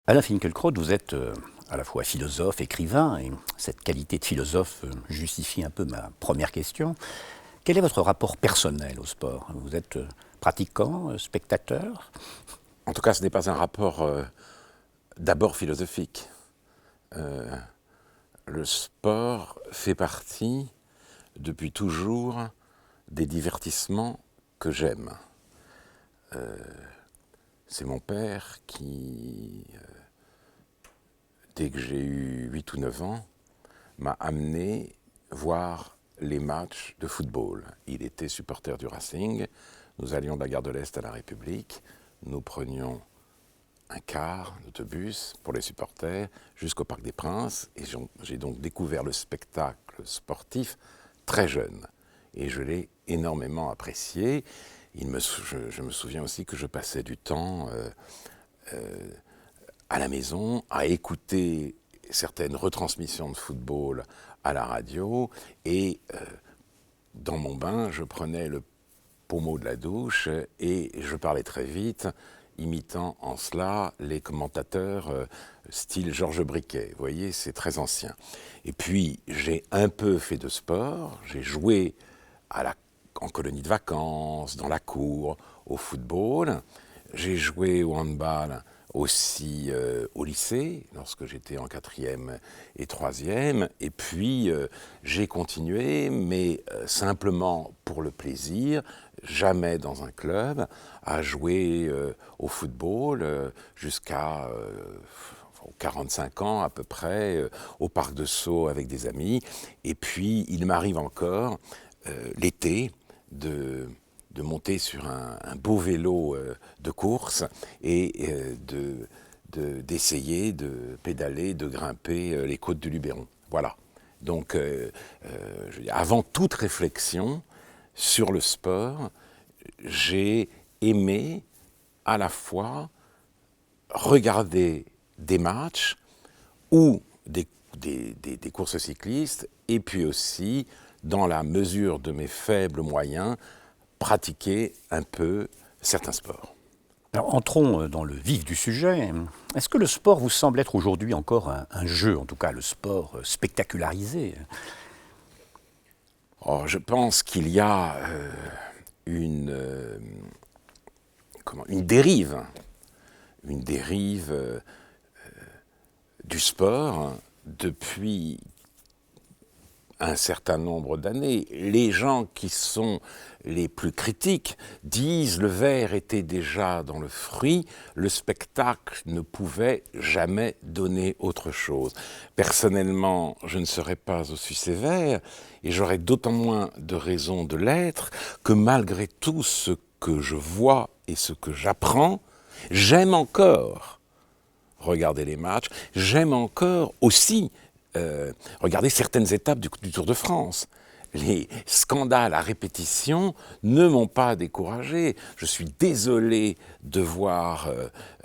Alain Finkielkraut, vous êtes à la fois philosophe, écrivain, et cette qualité de philosophe justifie un peu ma première question. Quel est votre rapport personnel au sport? Vous êtes pratiquant, spectateur? En tout cas, ce n'est pas un rapport d'abord philosophique. Le sport fait partie, depuis toujours, des divertissements que j'aime. C'est mon père qui, dès que j'ai eu 8 ou 9 ans, m'a amené voir les matchs de football. Il était supporter du Racing. Nous allions de la gare de l'Est à la République. Nous prenions un car d'autobus pour les supporters jusqu'au Parc des Princes. Et j'ai donc découvert le spectacle sportif très jeune. Et je l'ai énormément apprécié. Je me souviens aussi que je passais du temps à la maison à écouter certaines retransmissions de football à la radio. Et dans mon bain, je prenais le pommeau de la douche et je parlais très vite, imitant en cela les commentateurs style Georges Briquet. Vous voyez, c'est très ancien. Et puis, j'ai un peu fait de sport. J'ai joué en colonie de vacances, dans la cour, au football. J'ai joué au handball aussi au lycée, lorsque j'étais en 4e et 3e. Et puis, j'ai continué, mais simplement pour le plaisir, jamais dans un club, à jouer au football jusqu'à 45 ans à peu près, au Parc de Sceaux avec des amis. Et puis, il m'arrive encore, l'été, de monter sur un beau vélo de course et d'essayer de pédaler, de grimper les côtes du Luberon. Voilà. Donc, avant toute réflexion sur le sport, j'ai aimé à la fois regarder des matchs ou des courses cyclistes, et puis aussi, dans la mesure de mes faibles moyens, pratiquer un peu certains sports. Alors, entrons dans le vif du sujet. Est-ce que le sport vous semble être aujourd'hui encore un jeu, en tout cas le sport spectacularisé? Oh, je pense qu'il y a une dérive du sport depuis un certain nombre d'années. Les gens qui sont les plus critiques disent le verre était déjà dans le fruit, le spectacle ne pouvait jamais donner autre chose. Personnellement, je ne serais pas aussi sévère et j'aurais d'autant moins de raisons de l'être que malgré tout ce que je vois et ce que j'apprends, j'aime encore regarder les matchs, j'aime encore aussi regardez certaines étapes du Tour de France. Les scandales à répétition ne m'ont pas découragé. Je suis désolé de voir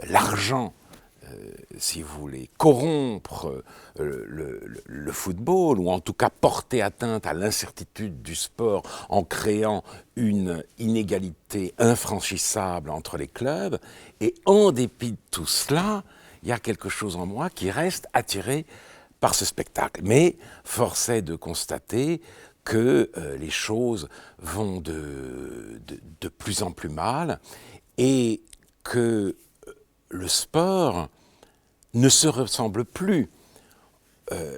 l'argent, si vous voulez, corrompre le football, ou en tout cas porter atteinte à l'incertitude du sport en créant une inégalité infranchissable entre les clubs. Et en dépit de tout cela, il y a quelque chose en moi qui reste attiré par ce spectacle. Mais force est de constater que les choses vont de plus en plus mal et que le sport ne se ressemble plus.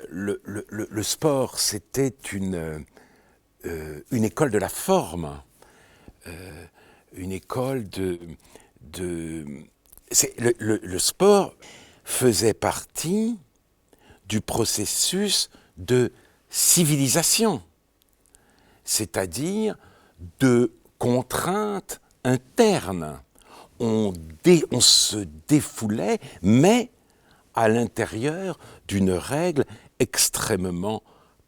Le sport, c'était une école de la forme, une école le sport faisait partie du processus de civilisation, c'est-à-dire de contraintes internes. On se défoulait, mais à l'intérieur d'une règle extrêmement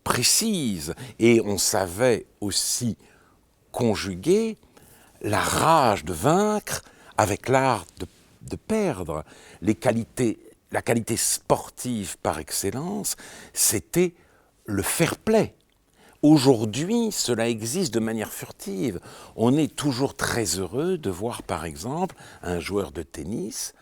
précise. Et on savait aussi conjuguer la rage de vaincre avec l'art de perdre. La qualité sportive par excellence, c'était le fair play. Aujourd'hui, cela existe de manière furtive. On est toujours très heureux de voir, par exemple, un joueur de tennis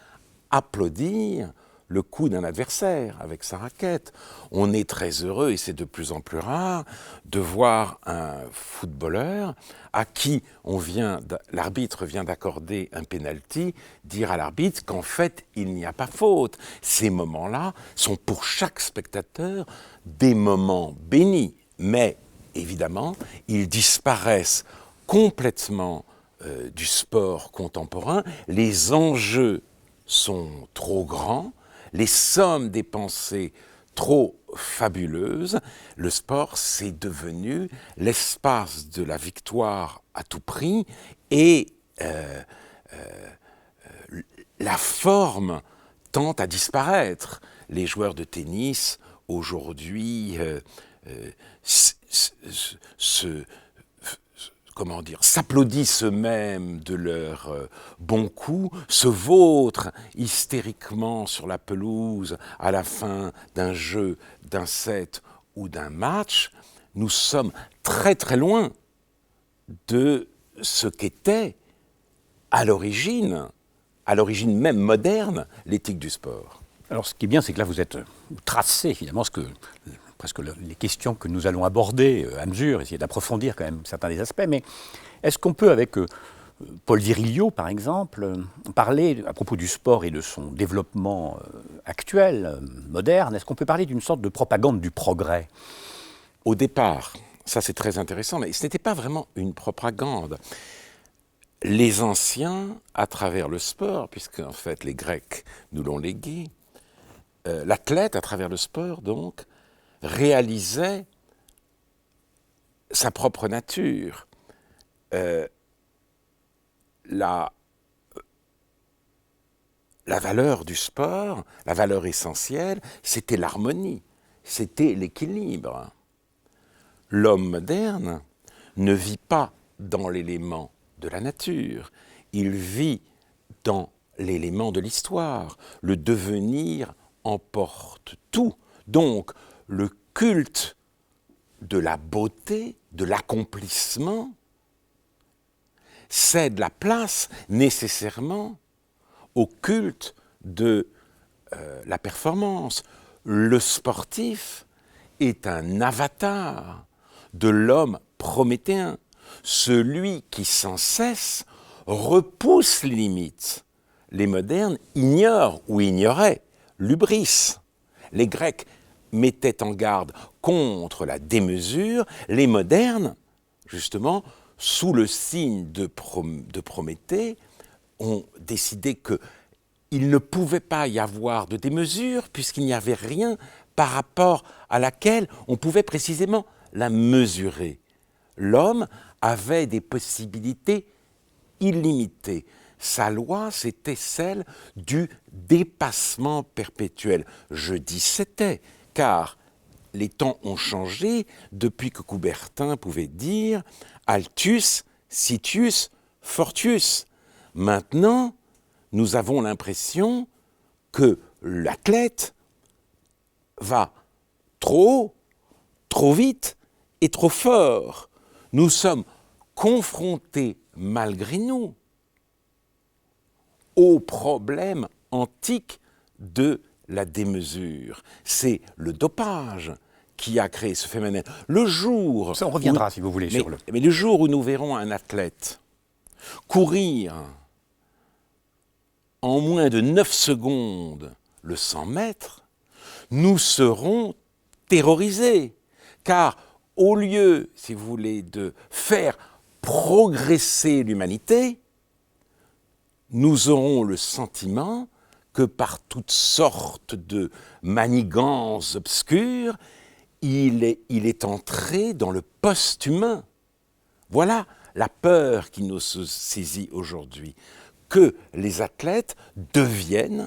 applaudir le cou d'un adversaire avec sa raquette. On est très heureux, et c'est de plus en plus rare, de voir un footballeur à qui l'arbitre vient d'accorder un penalty, dire à l'arbitre qu'en fait, il n'y a pas faute. Ces moments-là sont pour chaque spectateur des moments bénis, mais évidemment, ils disparaissent complètement du sport contemporain. Les enjeux sont trop grands, les sommes dépensées trop fabuleuses. Le sport, c'est devenu l'espace de la victoire à tout prix, et la forme tend à disparaître. Les joueurs de tennis, aujourd'hui, s'applaudissent eux-mêmes de leurs bons coups, se vautrent hystériquement sur la pelouse à la fin d'un jeu, d'un set ou d'un match. Nous sommes très très loin de ce qu'était à l'origine même moderne, l'éthique du sport. Alors ce qui est bien, c'est que là vous tracez finalement presque les questions que nous allons aborder à mesure, essayer d'approfondir quand même certains des aspects, mais est-ce qu'on peut, avec Paul Virilio par exemple, parler à propos du sport et de son développement actuel, moderne, est-ce qu'on peut parler d'une sorte de propagande du progrès ? Au départ, ça c'est très intéressant, mais ce n'était pas vraiment une propagande. Les anciens, à travers le sport, puisque en fait les Grecs nous l'ont légué, l'athlète, à travers le sport donc, réalisait sa propre nature. La valeur du sport, la valeur essentielle, c'était l'harmonie, c'était l'équilibre. L'homme moderne ne vit pas dans l'élément de la nature, il vit dans l'élément de l'histoire. Le devenir emporte tout. Donc, le culte de la beauté, de l'accomplissement, cède la place nécessairement au culte de la performance. Le sportif est un avatar de l'homme prométhéen, celui qui sans cesse repousse les limites. Les modernes ignorent ou ignoraient l'hubris. Les Grecs mettaient en garde contre la démesure. Les modernes, justement, sous le signe de Prométhée, ont décidé qu'il ne pouvait pas y avoir de démesure puisqu'il n'y avait rien par rapport à laquelle on pouvait précisément la mesurer. L'homme avait des possibilités illimitées. Sa loi, c'était celle du dépassement perpétuel. Je dis c'était, car les temps ont changé depuis que Coubertin pouvait dire « Altus, Sitius, Fortius ». Maintenant, nous avons l'impression que l'athlète va trop haut, trop vite et trop fort. Nous sommes confrontés, malgré nous, au problème antique de la démesure. C'est le dopage qui a créé ce phénomène. Le jour... Ça, on reviendra, si vous voulez, sur le... Mais le jour où nous verrons un athlète courir en moins de 9 secondes le 100 mètres, nous serons terrorisés. Car au lieu, si vous voulez, de faire progresser l'humanité, nous aurons le sentiment que par toutes sortes de manigances obscures, il est entré dans le post-humain. Voilà la peur qui nous saisit aujourd'hui, que les athlètes deviennent,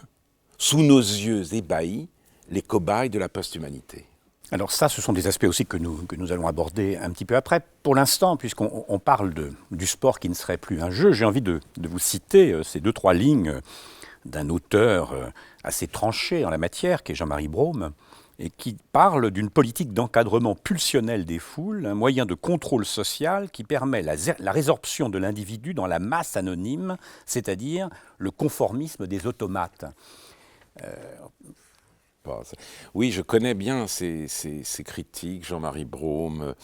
sous nos yeux ébahis, les cobayes de la post-humanité. Alors ça, ce sont des aspects aussi que nous allons aborder un petit peu après. Pour l'instant, puisqu'on parle du sport qui ne serait plus un jeu, j'ai envie de vous citer ces 2-3 lignes d'un auteur assez tranché en la matière, qui est Jean-Marie Brome, et qui parle d'une politique d'encadrement pulsionnel des foules, un moyen de contrôle social qui permet la résorption de l'individu dans la masse anonyme, c'est-à-dire le conformisme des automates. Oui, je connais bien ces critiques, Jean-Marie Braume,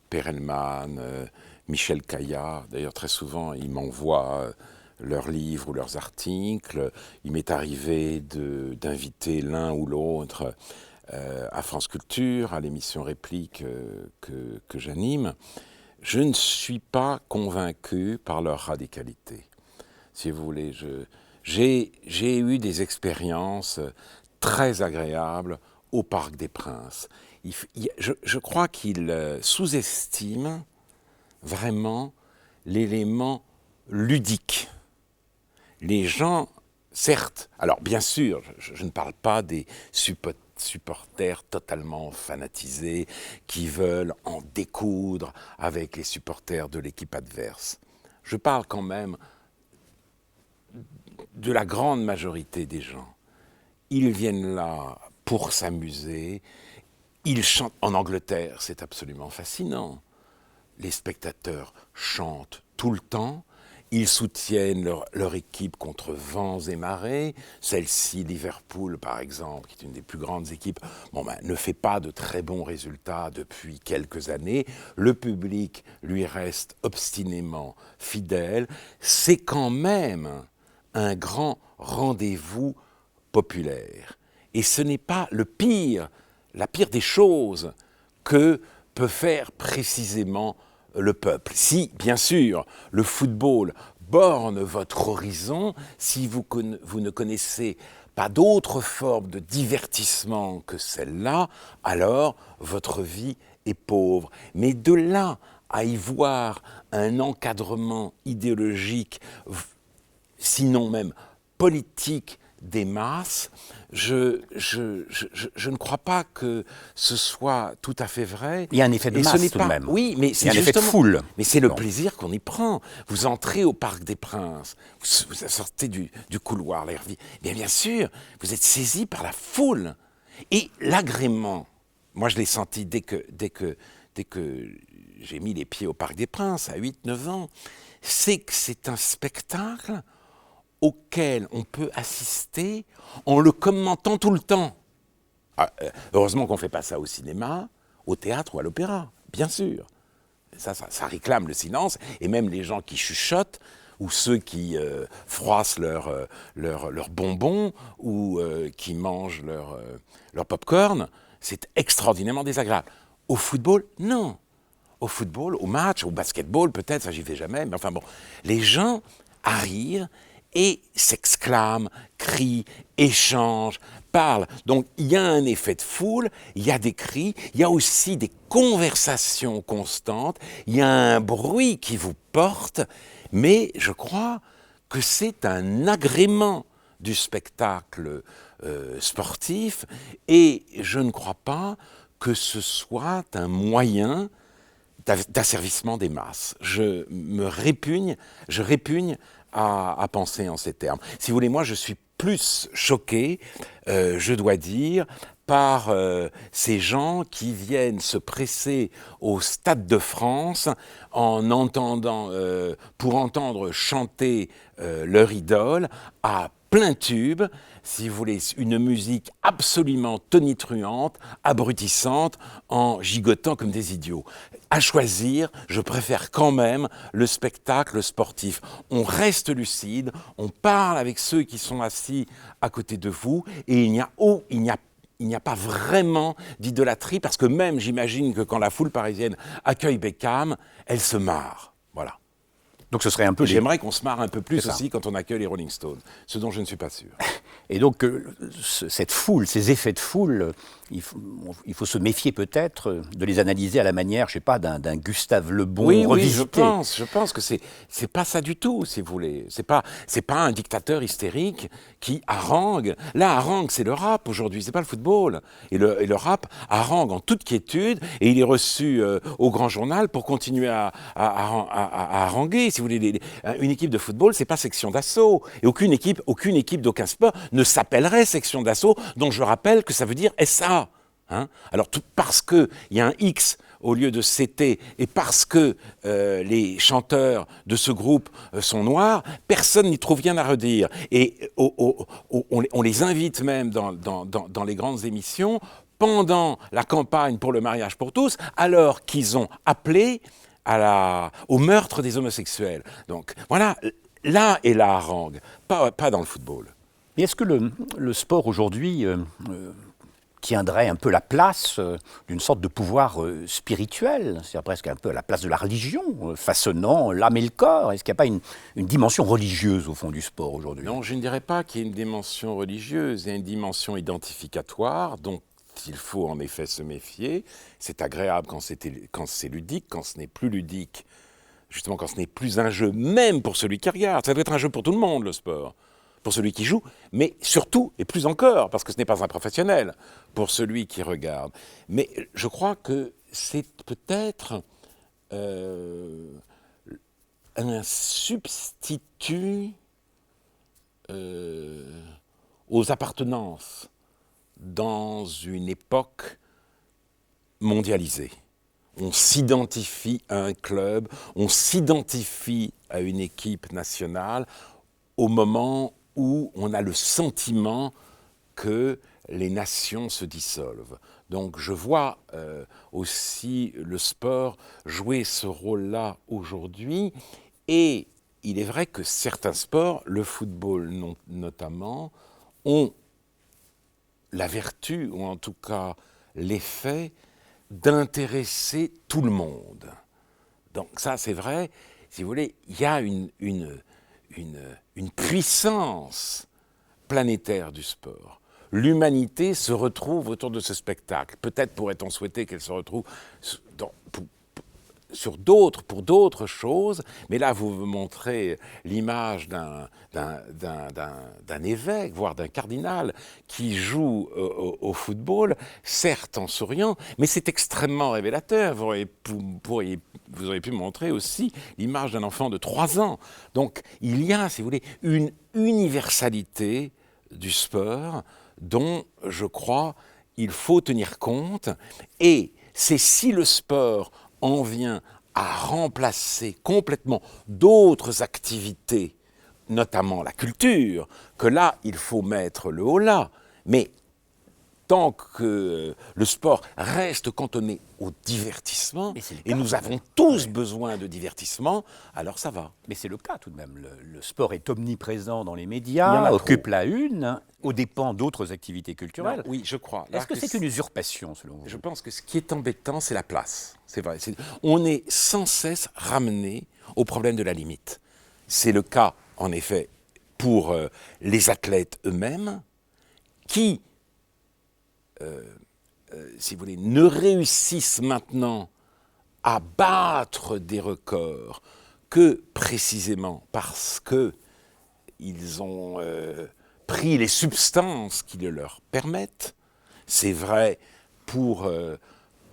Perelman, Michel Caillard. D'ailleurs, très souvent, ils m'envoient leurs livres ou leurs articles. Il m'est arrivé d'inviter l'un ou l'autre à France Culture, à l'émission Réplique que j'anime. Je ne suis pas convaincu par leur radicalité. Si vous voulez, j'ai eu des expériences très agréables au Parc des Princes. Je crois qu'ils sous-estiment vraiment l'élément ludique. Les gens, certes, alors bien sûr, je ne parle pas des supporters totalement fanatisés qui veulent en découdre avec les supporters de l'équipe adverse. Je parle quand même de la grande majorité des gens. Ils viennent là pour s'amuser. Ils chantent. En Angleterre, c'est absolument fascinant. Les spectateurs chantent tout le temps. Ils soutiennent leur équipe contre vents et marées. Celle-ci, Liverpool, par exemple, qui est une des plus grandes équipes, ne fait pas de très bons résultats depuis quelques années. Le public lui reste obstinément fidèle. C'est quand même un grand rendez-vous populaire. Et ce n'est pas la pire des choses que peut faire précisément le peuple. Si, bien sûr, le football borne votre horizon, si vous ne connaissez pas d'autre forme de divertissement que celle-là, alors votre vie est pauvre. Mais de là à y voir un encadrement idéologique, sinon même politique, des masses, je ne crois pas que ce soit tout à fait vrai. Il y a un effet de masse tout de même. Oui, mais c'est un effet de foule. Mais c'est le plaisir qu'on y prend. Vous entrez au Parc des Princes, vous sortez du couloir, l'air vide. Bien sûr, vous êtes saisi par la foule. Et l'agrément, moi je l'ai senti dès que j'ai mis les pieds au Parc des Princes, à 8-9 ans, c'est que c'est un spectacle auquel on peut assister en le commentant tout le temps. Heureusement qu'on ne fait pas ça au cinéma, au théâtre ou à l'opéra, bien sûr. Ça réclame le silence, et même les gens qui chuchotent, ou ceux qui froissent leurs bonbons, ou qui mangent leur popcorn, c'est extraordinairement désagréable. Au football, non. Au football, au match, au basketball, peut-être, ça j'y vais jamais, mais enfin bon, les gens arrivent et s'exclament, crient, échangent, parlent. Donc il y a un effet de foule, il y a des cris, il y a aussi des conversations constantes, il y a un bruit qui vous porte, mais je crois que c'est un agrément du spectacle sportif, et je ne crois pas que ce soit un moyen d'asservissement des masses. Je répugne à penser en ces termes. Si vous voulez, moi, je suis plus choqué, je dois dire, par ces gens qui viennent se presser au Stade de France en entendant, pour entendre chanter leur idole à plein tube, si vous voulez, une musique absolument tonitruante, abrutissante, en gigotant comme des idiots. À choisir, je préfère quand même le spectacle sportif. On reste lucide, on parle avec ceux qui sont assis à côté de vous, et il n'y a pas vraiment d'idolâtrie, parce que même, j'imagine que quand la foule parisienne accueille Beckham, elle se marre. Voilà. Donc ce serait un peu... J'aimerais qu'on se marre un peu plus aussi quand on accueille les Rolling Stones, ce dont je ne suis pas sûr. Et donc cette foule, ces effets de foule, il faut se méfier peut-être de les analyser à la manière, je sais pas, d'un Gustave Le Bon revisité. Oui, je pense que c'est pas ça du tout, si vous voulez. C'est pas un dictateur hystérique qui harangue. Là, harangue, c'est le rap aujourd'hui, c'est pas le football. Et le rap harangue en toute quiétude, et il est reçu au Grand Journal pour continuer à haranguer. Si vous voulez, une équipe de football, c'est pas section d'assaut. Et aucune équipe d'aucun sport ne s'appellerait section d'assaut, dont je rappelle que ça veut dire SA. Hein? Alors, parce qu'il y a un X au lieu de c'était, et parce que les chanteurs de ce groupe sont noirs, personne n'y trouve rien à redire. Et on les invite même dans les grandes émissions pendant la campagne pour le mariage pour tous, alors qu'ils ont appelé au meurtre des homosexuels. Donc voilà, là est la harangue, pas dans le football. Mais est-ce que le sport aujourd'hui tiendrait un peu la place d'une sorte de pouvoir spirituel, c'est-à-dire presque un peu à la place de la religion, façonnant l'âme et le corps? Est-ce qu'il n'y a pas une dimension religieuse au fond du sport aujourd'hui? Non, je ne dirais pas qu'il y ait une dimension religieuse, il y a une dimension identificatoire, dont il faut en effet se méfier. C'est agréable quand c'est ludique, quand ce n'est plus ludique, justement quand ce n'est plus un jeu, même pour celui qui regarde. Ça doit être un jeu pour tout le monde, le sport. Pour celui qui joue, mais surtout, et plus encore, parce que ce n'est pas un professionnel, pour celui qui regarde. Mais je crois que c'est peut-être un substitut aux appartenances dans une époque mondialisée. On s'identifie à un club, on s'identifie à une équipe nationale au moment où on a le sentiment que les nations se dissolvent. Donc je vois aussi le sport jouer ce rôle-là aujourd'hui. Et il est vrai que certains sports, le football notamment, ont la vertu, ou en tout cas l'effet, d'intéresser tout le monde. Donc ça, c'est vrai, si vous voulez, il y a une puissance planétaire du sport. L'humanité se retrouve autour de ce spectacle. Peut-être pourrait-on souhaiter qu'elle se retrouve pour d'autres choses, mais là vous montrez l'image d'un évêque, voire d'un cardinal, qui joue au football, certes en souriant, mais c'est extrêmement révélateur. Vous auriez pu montrer aussi l'image d'un enfant de 3 ans. Donc il y a, si vous voulez, une universalité du sport dont je crois il faut tenir compte, et c'est si le sport en vient à remplacer complètement d'autres activités, notamment la culture, que là, il faut mettre le holà. Mais tant que le sport reste cantonné au divertissement, et nous avons tous besoin de divertissement, alors ça va. Mais c'est le cas tout de même. Le sport est omniprésent dans les médias, occupe la une, aux dépens d'autres activités culturelles. Non, oui, je crois. Est-ce que c'est une usurpation, selon vous? Je pense que ce qui est embêtant, c'est la place. C'est vrai. On est sans cesse ramené au problème de la limite. C'est le cas, en effet, pour les athlètes eux-mêmes, qui si vous voulez, ne réussissent maintenant à battre des records que précisément parce qu'ils ont pris les substances qui le leur permettent. C'est vrai pour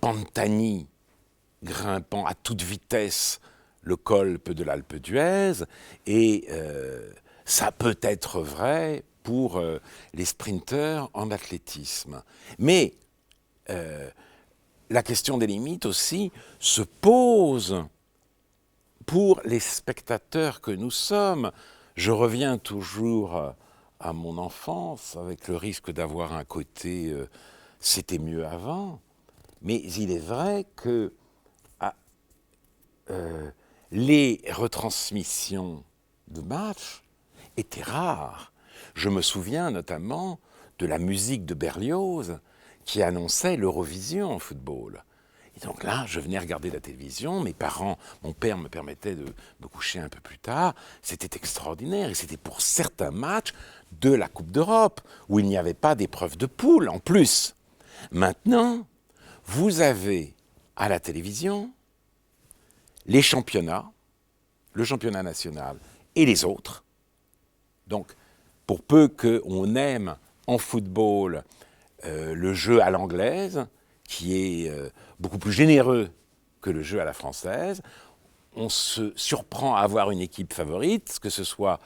Pantani, grimpant à toute vitesse le colpe de l'Alpe d'Huez, et ça peut être vrai pour les sprinteurs en athlétisme. Mais la question des limites aussi se pose pour les spectateurs que nous sommes. Je reviens toujours à mon enfance, avec le risque d'avoir un côté c'était mieux avant, mais il est vrai que les retransmissions de matchs étaient rares. Je me souviens notamment de la musique de Berlioz qui annonçait l'Eurovision en football. Et donc là, je venais regarder la télévision, mon père me permettait de me coucher un peu plus tard, c'était extraordinaire, et c'était pour certains matchs de la Coupe d'Europe, où il n'y avait pas d'épreuve de poule en plus. Maintenant, vous avez à la télévision les championnats, le championnat national et les autres. Donc, pour peu qu'on aime en football le jeu à l'anglaise, qui est beaucoup plus généreux que le jeu à la française, on se surprend à avoir une équipe favorite, que ce soit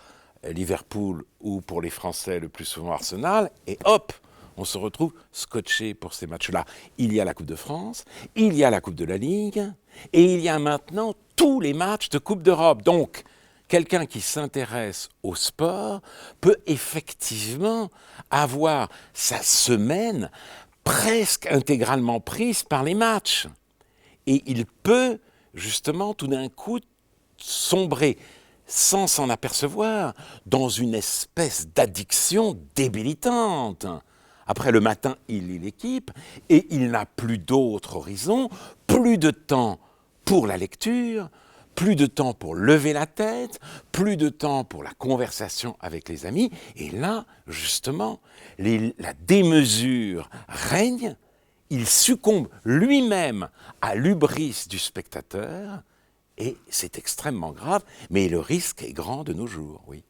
Liverpool ou pour les Français le plus souvent Arsenal, et hop, on se retrouve scotché pour ces matchs-là. Il y a la Coupe de France, il y a la Coupe de la Ligue, et il y a maintenant tous les matchs de Coupe d'Europe. Donc, quelqu'un qui s'intéresse au sport peut effectivement avoir sa semaine presque intégralement prise par les matchs. Et il peut, justement, tout d'un coup, sombrer, sans s'en apercevoir, dans une espèce d'addiction débilitante. Après, le matin, il lit l'équipe, et il n'a plus d'autre horizon, plus de temps pour la lecture, plus de temps pour lever la tête, plus de temps pour la conversation avec les amis. Et là, justement, la démesure règne. Il succombe lui-même à l'hubris du spectateur, et c'est extrêmement grave, mais le risque est grand de nos jours, oui.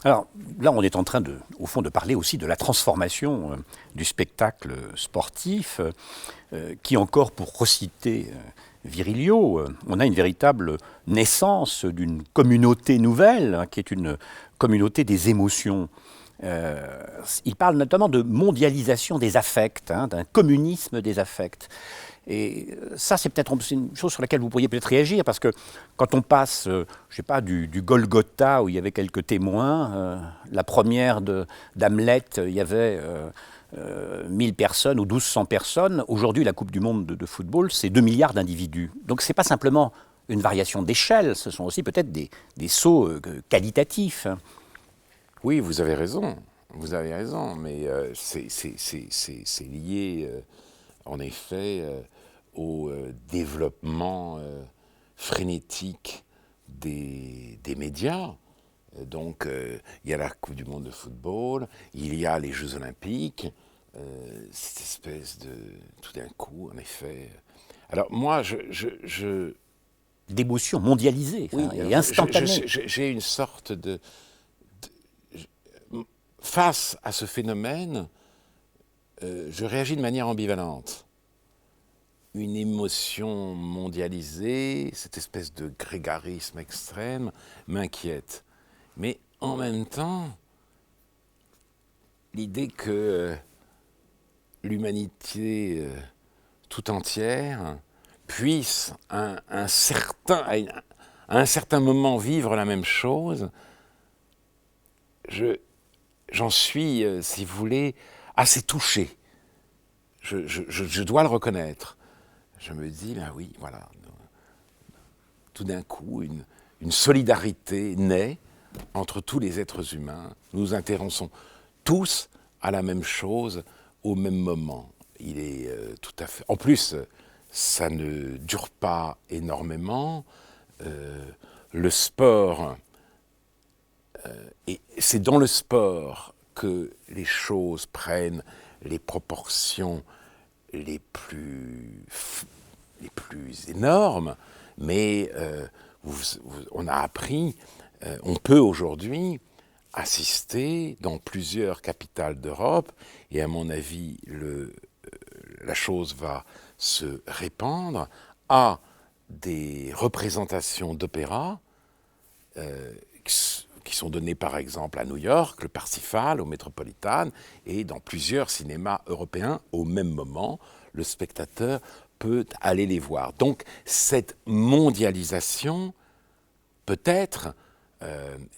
Alors là, on est en train, au fond, de parler aussi de la transformation du spectacle sportif, qui encore, pour reciter Virilio, on a une véritable naissance d'une communauté nouvelle, hein, qui est une communauté des émotions. Il parle notamment de mondialisation des affects, hein, d'un communisme des affects. Et ça, c'est peut-être une chose sur laquelle vous pourriez peut-être réagir, parce que quand on passe, je ne sais pas, du Golgotha, où il y avait quelques témoins, la première d'Hamlet, il y avait 1000 personnes ou 1200 personnes. Aujourd'hui, la Coupe du Monde de football, c'est 2 milliards d'individus. Donc ce n'est pas simplement une variation d'échelle, ce sont aussi peut-être des sauts qualitatifs. Oui, vous avez raison, mais c'est lié, en effet, au développement frénétique des médias. Donc, il y a la Coupe du Monde de football, il y a les Jeux Olympiques, cette espèce de, tout d'un coup, en effet. Alors, moi, d'émotions mondialisées, oui, et instantanées. J'ai une sorte face à ce phénomène, je réagis de manière ambivalente. Une émotion mondialisée, cette espèce de grégarisme extrême, m'inquiète. Mais en même temps, l'idée que l'humanité tout entière puisse à un certain moment vivre la même chose, j'en suis, si vous voulez, assez touché. Je dois le reconnaître. Je me dis, ben oui, voilà. Tout d'un coup, une solidarité naît entre tous les êtres humains. Nous nous intéressons tous à la même chose au même moment. Il est tout à fait. En plus, ça ne dure pas énormément. Le sport, et c'est dans le sport que les choses prennent les proportions les plus énormes, mais on a appris, on peut aujourd'hui assister dans plusieurs capitales d'Europe, et à mon avis, la chose va se répandre, à des représentations d'opéra qui sont données par exemple à New York, le Parsifal, au Metropolitan, et dans plusieurs cinémas européens au même moment, le spectateur peut aller les voir. Donc cette mondialisation, peut-être,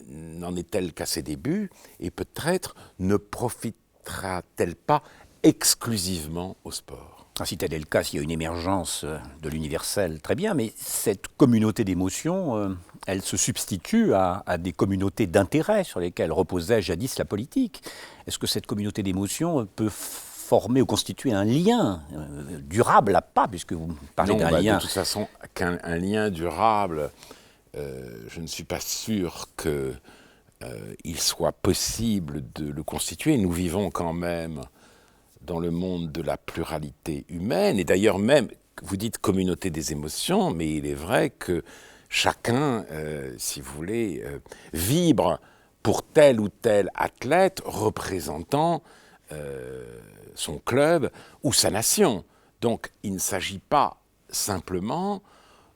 n'en est-elle qu'à ses débuts, et peut-être ne profitera-t-elle pas exclusivement au sport. Si tel est le cas, s'il y a une émergence de l'universel, très bien, mais cette communauté d'émotions, elle se substitue à des communautés d'intérêt sur lesquelles reposait jadis la politique. Est-ce que cette communauté d'émotions peut former ou constituer un lien durable à pas, puisque vous parlez d'un lien... De toute façon, qu'un lien durable, je ne suis pas sûr qu'il soit possible de le constituer. Nous vivons quand même dans le monde de la pluralité humaine, et d'ailleurs même, vous dites communauté des émotions, mais il est vrai que chacun, si vous voulez, vibre pour tel ou tel athlète représentant son club ou sa nation. Donc il ne s'agit pas simplement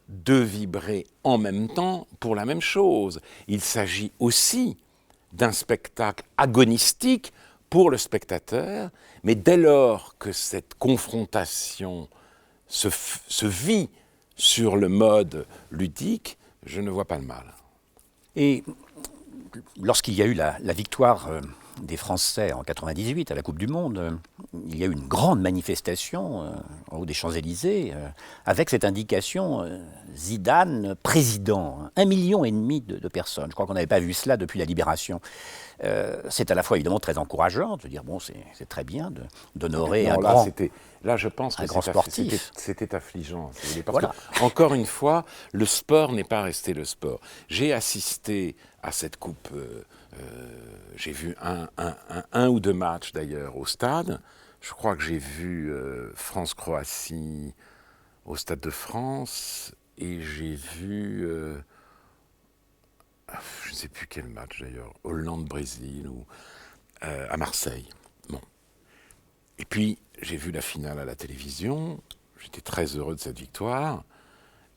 de vibrer en même temps pour la même chose. Il s'agit aussi d'un spectacle agonistique pour le spectateur, mais dès lors que cette confrontation se vit sur le mode ludique, je ne vois pas le mal. Et lorsqu'il y a eu la victoire des Français en 98 à la Coupe du Monde, il y a eu une grande manifestation en haut des Champs-Élysées avec cette indication Zidane président. 1,5 million de personnes. Je crois qu'on n'avait pas vu cela depuis la Libération. C'est à la fois évidemment très encourageant de dire bon c'est très bien d'honorer un grand. Là, je pense que c'était affligeant. Parce voilà. que, encore une fois, le sport n'est pas resté le sport. J'ai assisté à cette coupe, j'ai vu un ou deux matchs d'ailleurs au stade. Je crois que j'ai vu France-Croatie au Stade de France et j'ai vu, je ne sais plus quel match d'ailleurs, Hollande-Brésil ou à Marseille. Bon. Et puis, j'ai vu la finale à la télévision, j'étais très heureux de cette victoire,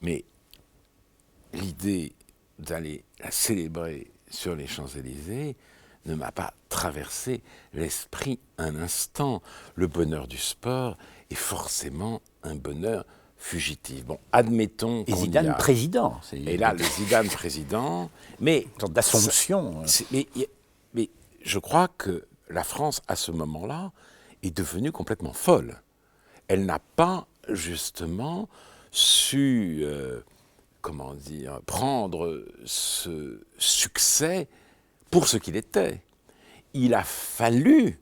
mais l'idée d'aller la célébrer sur les Champs-Élysées ne m'a pas traversé l'esprit un instant. Le bonheur du sport est forcément un bonheur fugitif. Bon, admettons et Zidane président. Et là, le Zidane président, mais... Une sorte d'assomption. Mais je crois que la France, à ce moment-là, est devenue complètement folle. Elle n'a pas, justement, su, prendre ce succès pour ce qu'il était. Il a fallu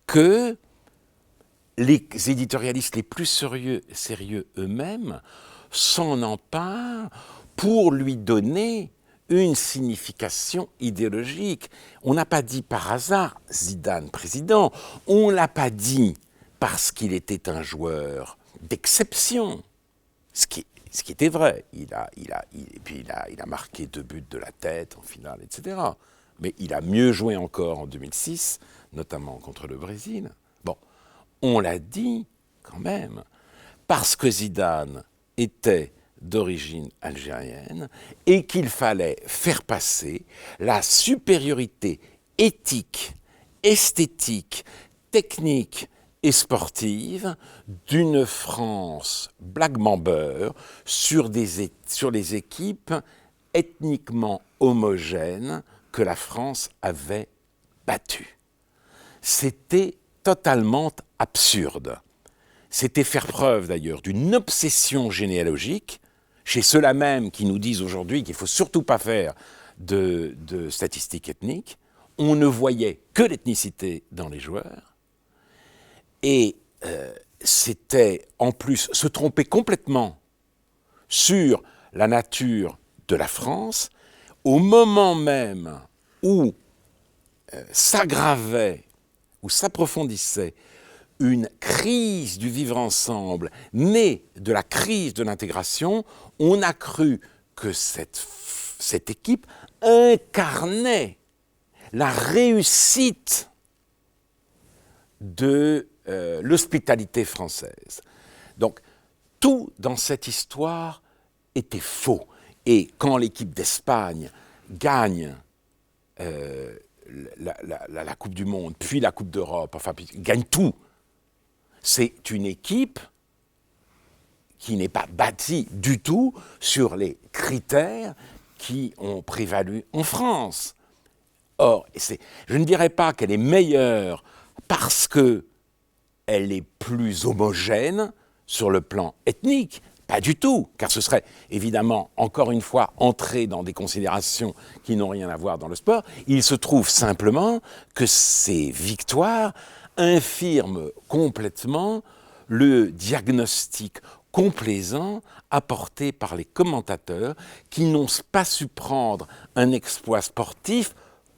que les éditorialistes les plus sérieux eux-mêmes s'en emparent pour lui donner une signification idéologique. On n'a pas dit par hasard Zidane président, on ne l'a pas dit parce qu'il était un joueur d'exception, ce qui était vrai. Il a marqué 2 buts de la tête en finale, etc. Mais il a mieux joué encore en 2006, notamment contre le Brésil. Bon, on l'a dit quand même, parce que Zidane était d'origine algérienne et qu'il fallait faire passer la supériorité éthique, esthétique, technique et sportive d'une France black member sur les équipes ethniquement homogènes que la France avait battues. C'était totalement absurde. C'était faire preuve d'ailleurs d'une obsession généalogique chez ceux-là même qui nous disent aujourd'hui qu'il ne faut surtout pas faire de statistiques ethniques. On ne voyait que l'ethnicité dans les joueurs. Et c'était en plus se tromper complètement sur la nature de la France au moment même où s'aggravait ou s'approfondissait une crise du vivre ensemble née de la crise de l'intégration. On a cru que cette équipe incarnait la réussite de l'hospitalité française. Donc, tout dans cette histoire était faux. Et quand l'équipe d'Espagne gagne la Coupe du Monde, puis la Coupe d'Europe, enfin, gagne tout, c'est une équipe qui n'est pas bâtie du tout sur les critères qui ont prévalu en France. Or, je ne dirais pas qu'elle est meilleure parce qu'elle est plus homogène sur le plan ethnique, pas du tout, car ce serait évidemment, encore une fois, entrer dans des considérations qui n'ont rien à voir dans le sport. Il se trouve simplement que ces victoires infirment complètement le diagnostic complaisant apporté par les commentateurs qui n'ont pas su prendre un exploit sportif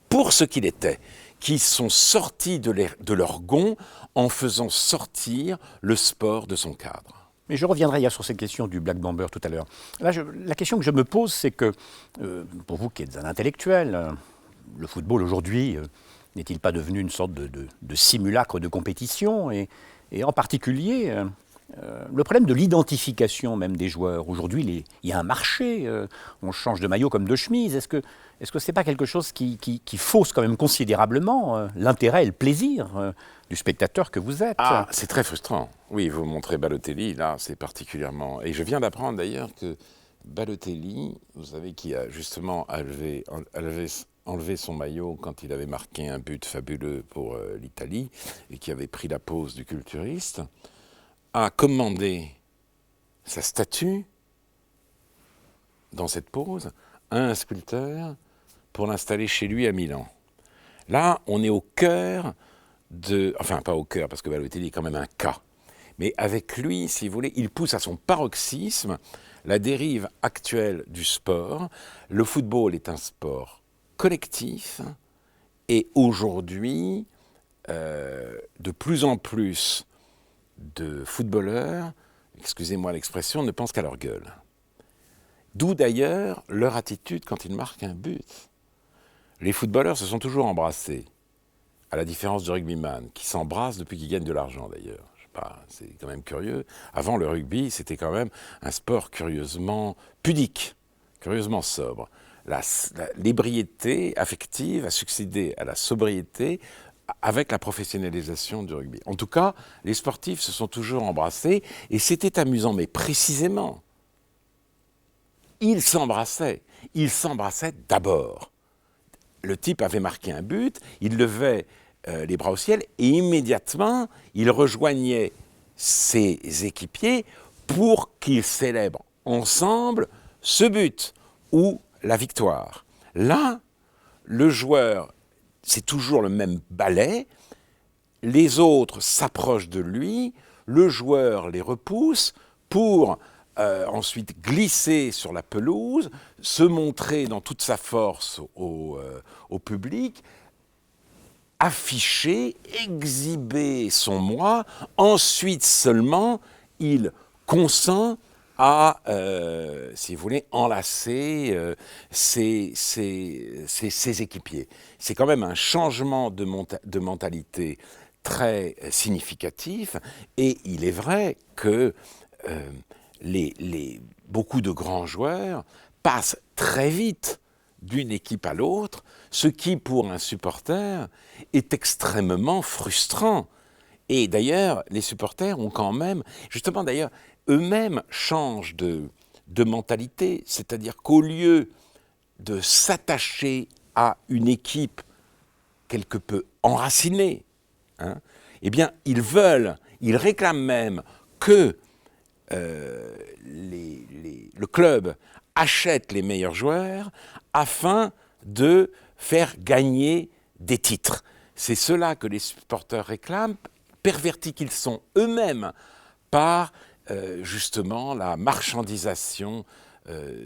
pour ce qu'il était, qui sont sortis de leur gonds en faisant sortir le sport de son cadre. Mais je reviendrai hier sur cette question du Black Bomber tout à l'heure. Là, la question que je me pose, c'est que, pour vous qui êtes un intellectuel, le football aujourd'hui n'est-il pas devenu une sorte de simulacre de compétition et en particulier, Le problème de l'identification même des joueurs. Aujourd'hui, il y a un marché, on change de maillot comme de chemise. Est-ce que ce n'est pas quelque chose qui fausse quand même considérablement l'intérêt et le plaisir du spectateur que vous êtes? Ah, c'est très frustrant. Oui, vous montrez Balotelli, là, c'est particulièrement... Et je viens d'apprendre d'ailleurs que Balotelli, vous savez, qui a justement enlevé son maillot quand il avait marqué un but fabuleux pour l'Italie et qui avait pris la pose du culturiste, a commandé sa statue dans cette pose à un sculpteur pour l'installer chez lui à Milan. Là, on est au cœur de... Enfin, pas au cœur, parce que Balotelli est quand même un cas. Mais avec lui, si vous voulez, il pousse à son paroxysme la dérive actuelle du sport. Le football est un sport collectif et aujourd'hui, de plus en plus de footballeurs, excusez-moi l'expression, ne pensent qu'à leur gueule. D'où d'ailleurs leur attitude quand ils marquent un but. Les footballeurs se sont toujours embrassés, à la différence du rugbyman, qui s'embrasse depuis qu'il gagne de l'argent d'ailleurs. Je sais pas, c'est quand même curieux. Avant, le rugby, c'était quand même un sport curieusement pudique, curieusement sobre. L'ébriété affective a succédé à la sobriété avec la professionnalisation du rugby. En tout cas, les sportifs se sont toujours embrassés et c'était amusant, mais précisément, ils s'embrassaient. Ils s'embrassaient d'abord. Le type avait marqué un but, il levait les bras au ciel et immédiatement, il rejoignait ses équipiers pour qu'ils célèbrent ensemble ce but ou la victoire. Là, le joueur, c'est toujours le même balai, les autres s'approchent de lui, le joueur les repousse pour ensuite glisser sur la pelouse, se montrer dans toute sa force au public, afficher, exhiber son moi, ensuite seulement il consent à, si vous voulez, enlacer ses équipiers. C'est quand même un changement de mentalité très significatif, et il est vrai que beaucoup de grands joueurs passent très vite d'une équipe à l'autre, ce qui, pour un supporter, est extrêmement frustrant. Et d'ailleurs, les supporters ont quand même, justement d'ailleurs, eux-mêmes changent de mentalité, c'est-à-dire qu'au lieu de s'attacher à une équipe quelque peu enracinée, hein, eh bien, ils réclament même que le club achète les meilleurs joueurs afin de faire gagner des titres. C'est cela que les supporters réclament, pervertis qu'ils sont eux-mêmes par justement la marchandisation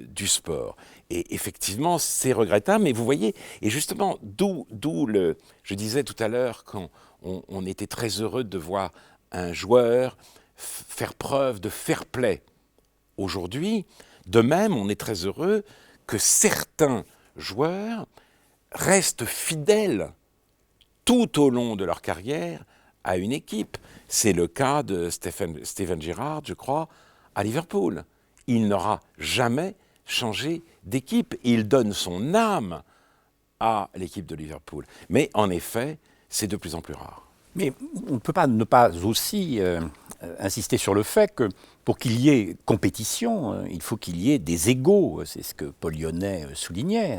du sport. Et effectivement, c'est regrettable, mais vous voyez, et justement, je disais tout à l'heure qu'on était très heureux de voir un joueur faire preuve de fair play. Aujourd'hui, de même, on est très heureux que certains joueurs restent fidèles tout au long de leur carrière à une équipe. C'est le cas de Steven Gerrard, je crois, à Liverpool. Il n'aura jamais changé d'équipe. Il donne son âme à l'équipe de Liverpool. Mais en effet, c'est de plus en plus rare. Mais on ne peut pas ne pas aussi insister sur le fait que pour qu'il y ait compétition, il faut qu'il y ait des égaux. C'est ce que Paul Lyonnais soulignait.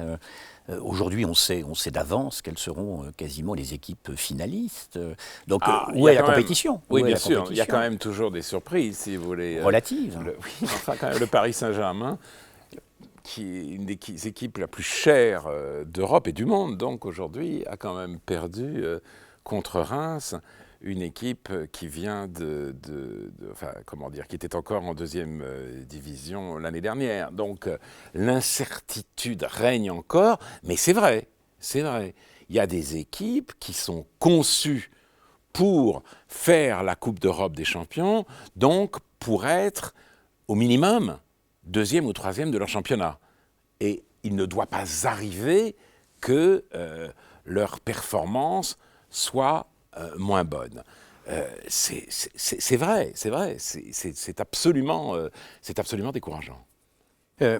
Aujourd'hui, on sait d'avance quelles seront quasiment les équipes finalistes. Donc, où est la compétition? Oui, bien sûr. Il y a quand même toujours des surprises, si vous voulez. Relatives. Oui, enfin, quand même, le Paris Saint-Germain, qui est une des équipes la plus chère d'Europe et du monde, donc aujourd'hui, a quand même perdu contre Reims, une équipe qui vient qui était encore en deuxième division l'année dernière. Donc l'incertitude règne encore, mais c'est vrai. Il y a des équipes qui sont conçues pour faire la Coupe d'Europe des champions, donc pour être au minimum deuxième ou troisième de leur championnat. Et il ne doit pas arriver que leur performance soit moins bonne. C'est vrai, c'est absolument décourageant.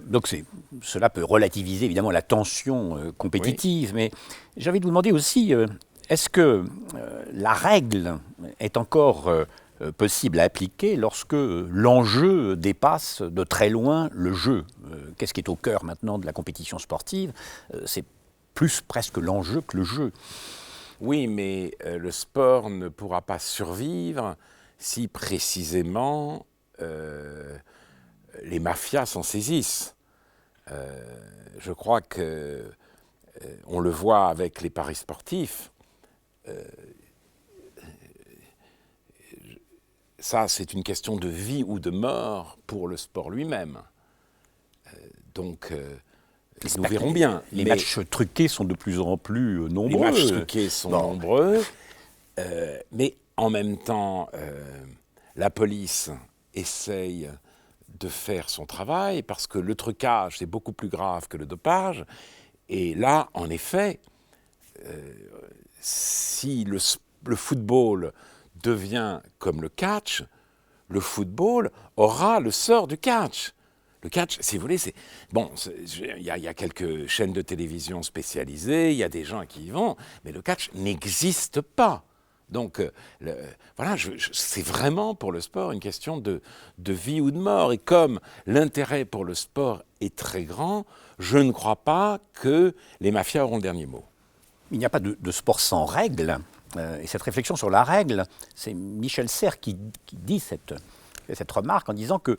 Donc cela peut relativiser évidemment la tension compétitive, mais j'ai envie de vous demander aussi, est-ce que la règle est encore possible à appliquer lorsque l'enjeu dépasse de très loin le jeu? Qu'est-ce qui est au cœur maintenant de la compétition sportive? C'est plus presque l'enjeu que le jeu. Oui, mais le sport ne pourra pas survivre si précisément les mafias s'en saisissent. Je crois que on le voit avec les paris sportifs. Ça, c'est une question de vie ou de mort pour le sport lui-même. Donc, nous verrons bien. Les matchs truqués sont de plus en plus nombreux. Les matchs truqués sont nombreux, mais en même temps, la police essaye de faire son travail parce que le trucage, c'est beaucoup plus grave que le dopage. Et là, en effet, si le football devient comme le catch, le football aura le sort du catch. Le catch, si vous voulez, c'est... Bon, il y a quelques chaînes de télévision spécialisées, il y a des gens qui y vont, mais le catch n'existe pas. Donc, voilà, c'est vraiment pour le sport une question de vie ou de mort. Et comme l'intérêt pour le sport est très grand, je ne crois pas que les mafias auront le dernier mot. Il n'y a pas de sport sans règles. Et cette réflexion sur la règle, c'est Michel Serres qui dit cette remarque en disant que,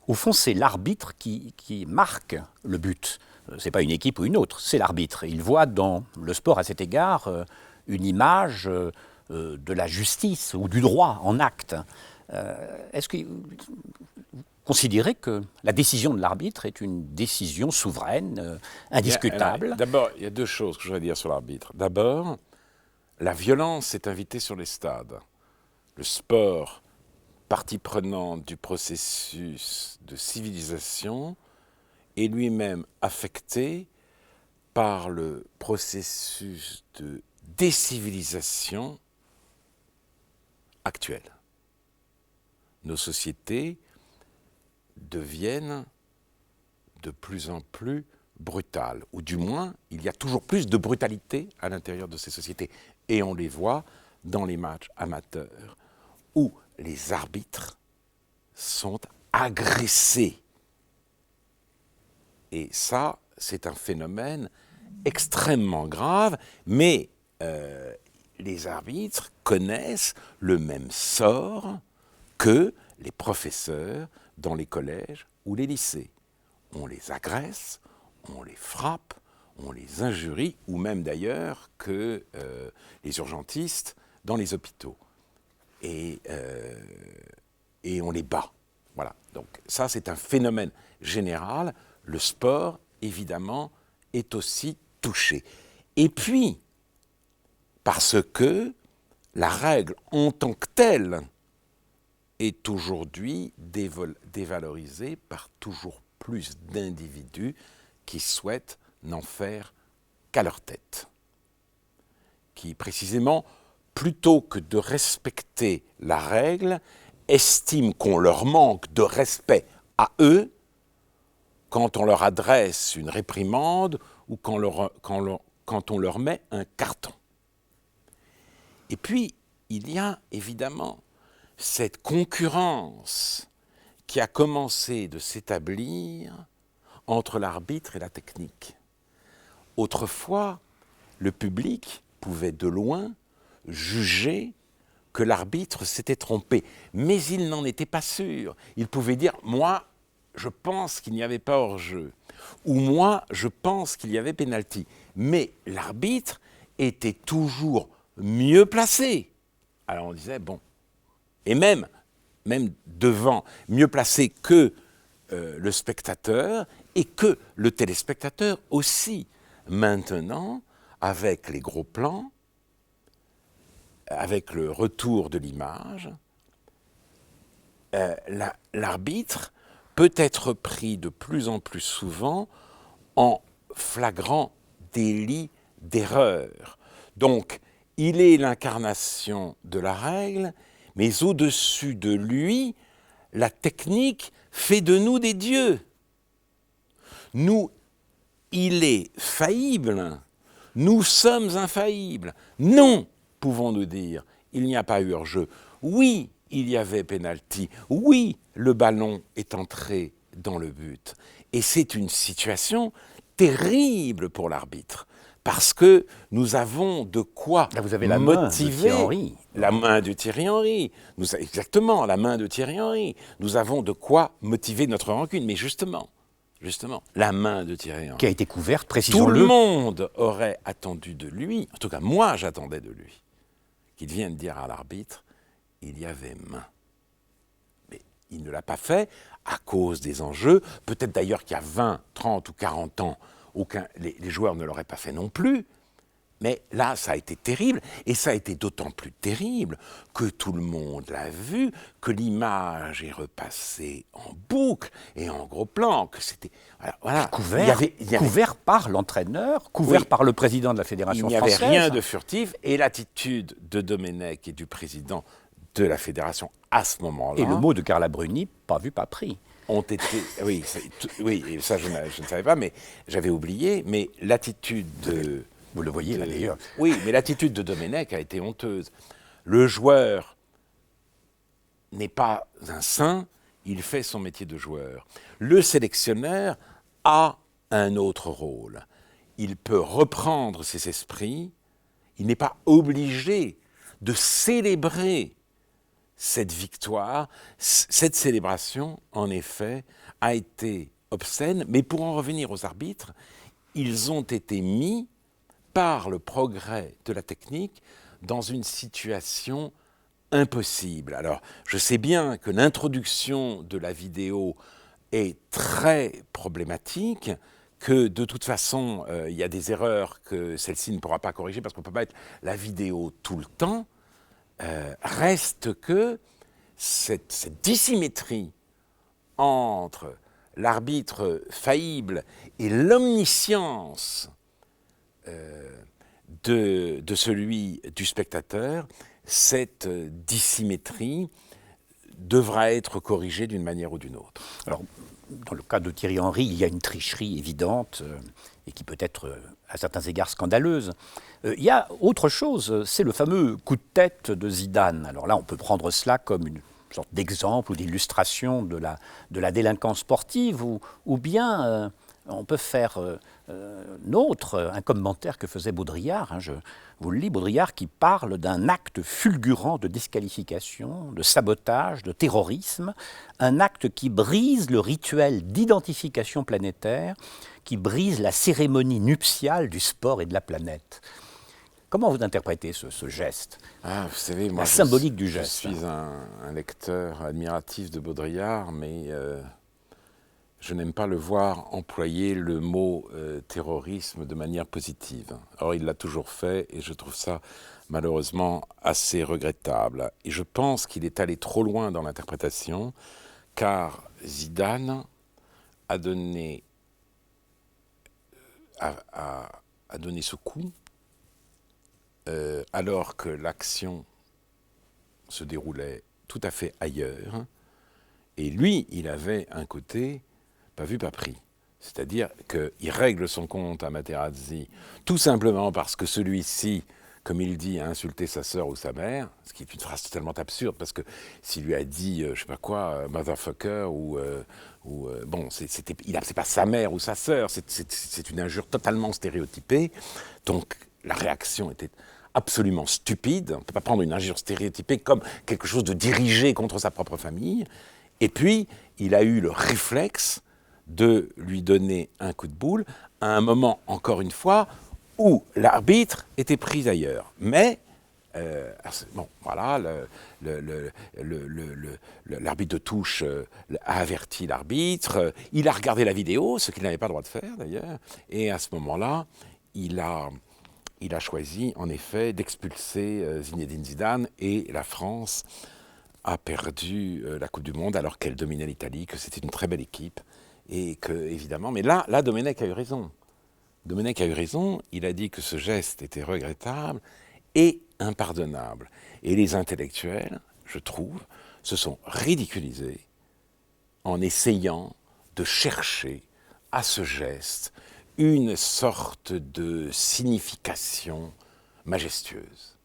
au fond, c'est l'arbitre qui marque le but. Ce n'est pas une équipe ou une autre, c'est l'arbitre. Il voit dans le sport, à cet égard, une image de la justice ou du droit en acte. Est-ce que vous considérez que la décision de l'arbitre est une décision souveraine, indiscutable? D'abord, il y a deux choses que je voudrais dire sur l'arbitre. D'abord, la violence est invitée sur les stades. Le sport, partie prenante du processus de civilisation, est lui-même affecté par le processus de décivilisation actuel. Nos sociétés deviennent de plus en plus brutales, ou du moins, il y a toujours plus de brutalité à l'intérieur de ces sociétés. Et on les voit dans les matchs amateurs, où les arbitres sont agressés. Et ça, c'est un phénomène extrêmement grave, mais les arbitres connaissent le même sort que les professeurs dans les collèges ou les lycées. On les agresse, on les frappe, on les injurie, ou même d'ailleurs que les urgentistes dans les hôpitaux. Et on les bat. Voilà. Donc ça, c'est un phénomène général. Le sport, évidemment, est aussi touché. Et puis, parce que la règle en tant que telle est aujourd'hui dévalorisée par toujours plus d'individus qui souhaitent n'en faire qu'à leur tête. Qui, précisément, plutôt que de respecter la règle, estiment qu'on leur manque de respect à eux quand on leur adresse une réprimande ou quand on leur met un carton. Et puis, il y a évidemment cette concurrence qui a commencé de s'établir entre l'arbitre et la technique. Autrefois, le public pouvait de loin juger que l'arbitre s'était trompé, mais il n'en était pas sûr. Il pouvait dire « moi, je pense qu'il n'y avait pas hors-jeu » ou « moi, je pense qu'il y avait pénalty ». Mais l'arbitre était toujours mieux placé. Alors on disait « bon ». Et même devant, mieux placé que le spectateur et que le téléspectateur aussi. Maintenant, avec les gros plans, avec le retour de l'image, l'arbitre peut être pris de plus en plus souvent en flagrant délit d'erreur. Donc, il est l'incarnation de la règle, Mais au-dessus de lui, la technique fait de nous des dieux. Nous, il est faillible, nous sommes infaillibles. Non, pouvons-nous dire, il n'y a pas eu hors-jeu. Oui, il y avait pénalty. Oui, le ballon est entré dans le but. Et c'est une situation terrible pour l'arbitre. Parce que nous avons de quoi Là, vous avez motiver la main de Thierry Henry. La main de Thierry Henry. Exactement, la main de Thierry Henry. Nous avons de quoi motiver notre rancune. Mais justement, la main de Thierry Henry. Qui a été couverte, Tout précisons-le. le monde aurait attendu de lui, en tout cas moi j'attendais de lui, qu'il vienne dire à l'arbitre, il y avait main. Mais il ne l'a pas fait à cause des enjeux. Peut-être d'ailleurs qu'il y a 20, 30 ou 40 ans, les joueurs ne l'auraient pas fait non plus. Mais là, ça a été terrible, et ça a été d'autant plus terrible que tout le monde l'a vu, que l'image est repassée en boucle et en gros plan, que c'était... Voilà. Couvert par l'entraîneur, couvert par le président de la Fédération française. Il n'y avait rien de furtif, et l'attitude de Domenech et du président de la Fédération à ce moment-là... Et le mot de Carla Bruni, pas vu, pas pris. Ont été... Oui, et ça je ne savais pas, mais j'avais oublié, mais l'attitude de... Vous le voyez là d'ailleurs. Oui, mais l'attitude de Domenech a été honteuse. Le joueur n'est pas un saint, il fait son métier de joueur. Le sélectionneur a un autre rôle. Il peut reprendre ses esprits, il n'est pas obligé de célébrer cette victoire. Cette célébration, en effet, a été obscène, mais pour en revenir aux arbitres, ils ont été mis par le progrès de la technique dans une situation impossible. Alors, je sais bien que l'introduction de la vidéo est très problématique, que de toute façon, il y a des erreurs que celle-ci ne pourra pas corriger parce qu'on ne peut pas mettre la vidéo tout le temps. Reste que cette dissymétrie entre l'arbitre faillible et l'omniscience de celui du spectateur, cette dissymétrie devra être corrigée d'une manière ou d'une autre. Alors, dans le cas de Thierry Henry, il y a une tricherie évidente et qui peut être à certains égards scandaleuse. Il y a autre chose, c'est le fameux coup de tête de Zidane. Alors là, on peut prendre cela comme une sorte d'exemple ou d'illustration de la délinquance sportive, ou bien on peut faire nôtre un commentaire que faisait Baudrillard, je vous le lis, Baudrillard qui parle d'un acte fulgurant de disqualification, de sabotage, de terrorisme, un acte qui brise le rituel d'identification planétaire, qui brise la cérémonie nuptiale du sport et de la planète. Comment vous interprétez ce geste? Vous savez, moi, la symbolique du geste. Je suis un lecteur admiratif de Baudrillard, mais je n'aime pas le voir employer le mot terrorisme de manière positive. Or, il l'a toujours fait, et je trouve ça malheureusement assez regrettable. Et je pense qu'il est allé trop loin dans l'interprétation, car Zidane a donné ce coup alors que l'action se déroulait tout à fait ailleurs. Et lui, il avait un côté pas vu, pas pris. C'est-à-dire qu'il règle son compte à Materazzi tout simplement parce que celui-ci, comme il dit, a insulté sa sœur ou sa mère, ce qui est une phrase totalement absurde, parce que s'il lui a dit, je sais pas quoi, motherfucker, bon, c'est pas sa mère ou sa sœur, c'est une injure totalement stéréotypée, donc la réaction était absolument stupide. On ne peut pas prendre une injure stéréotypée comme quelque chose de dirigé contre sa propre famille. Et puis, il a eu le réflexe de lui donner un coup de boule à un moment, encore une fois, où l'arbitre était pris ailleurs. Mais, bon, voilà, l'arbitre de touche a averti l'arbitre, il a regardé la vidéo, ce qu'il n'avait pas le droit de faire d'ailleurs, et à ce moment-là, il a choisi, en effet, d'expulser Zinedine Zidane, et la France a perdu la Coupe du Monde alors qu'elle dominait l'Italie, que c'était une très belle équipe, et que, évidemment... Mais là, Domenech a eu raison. Domenech a eu raison, il a dit que ce geste était regrettable et impardonnable. Et les intellectuels, je trouve, se sont ridiculisés en essayant de chercher à ce geste une sorte de signification majestueuse.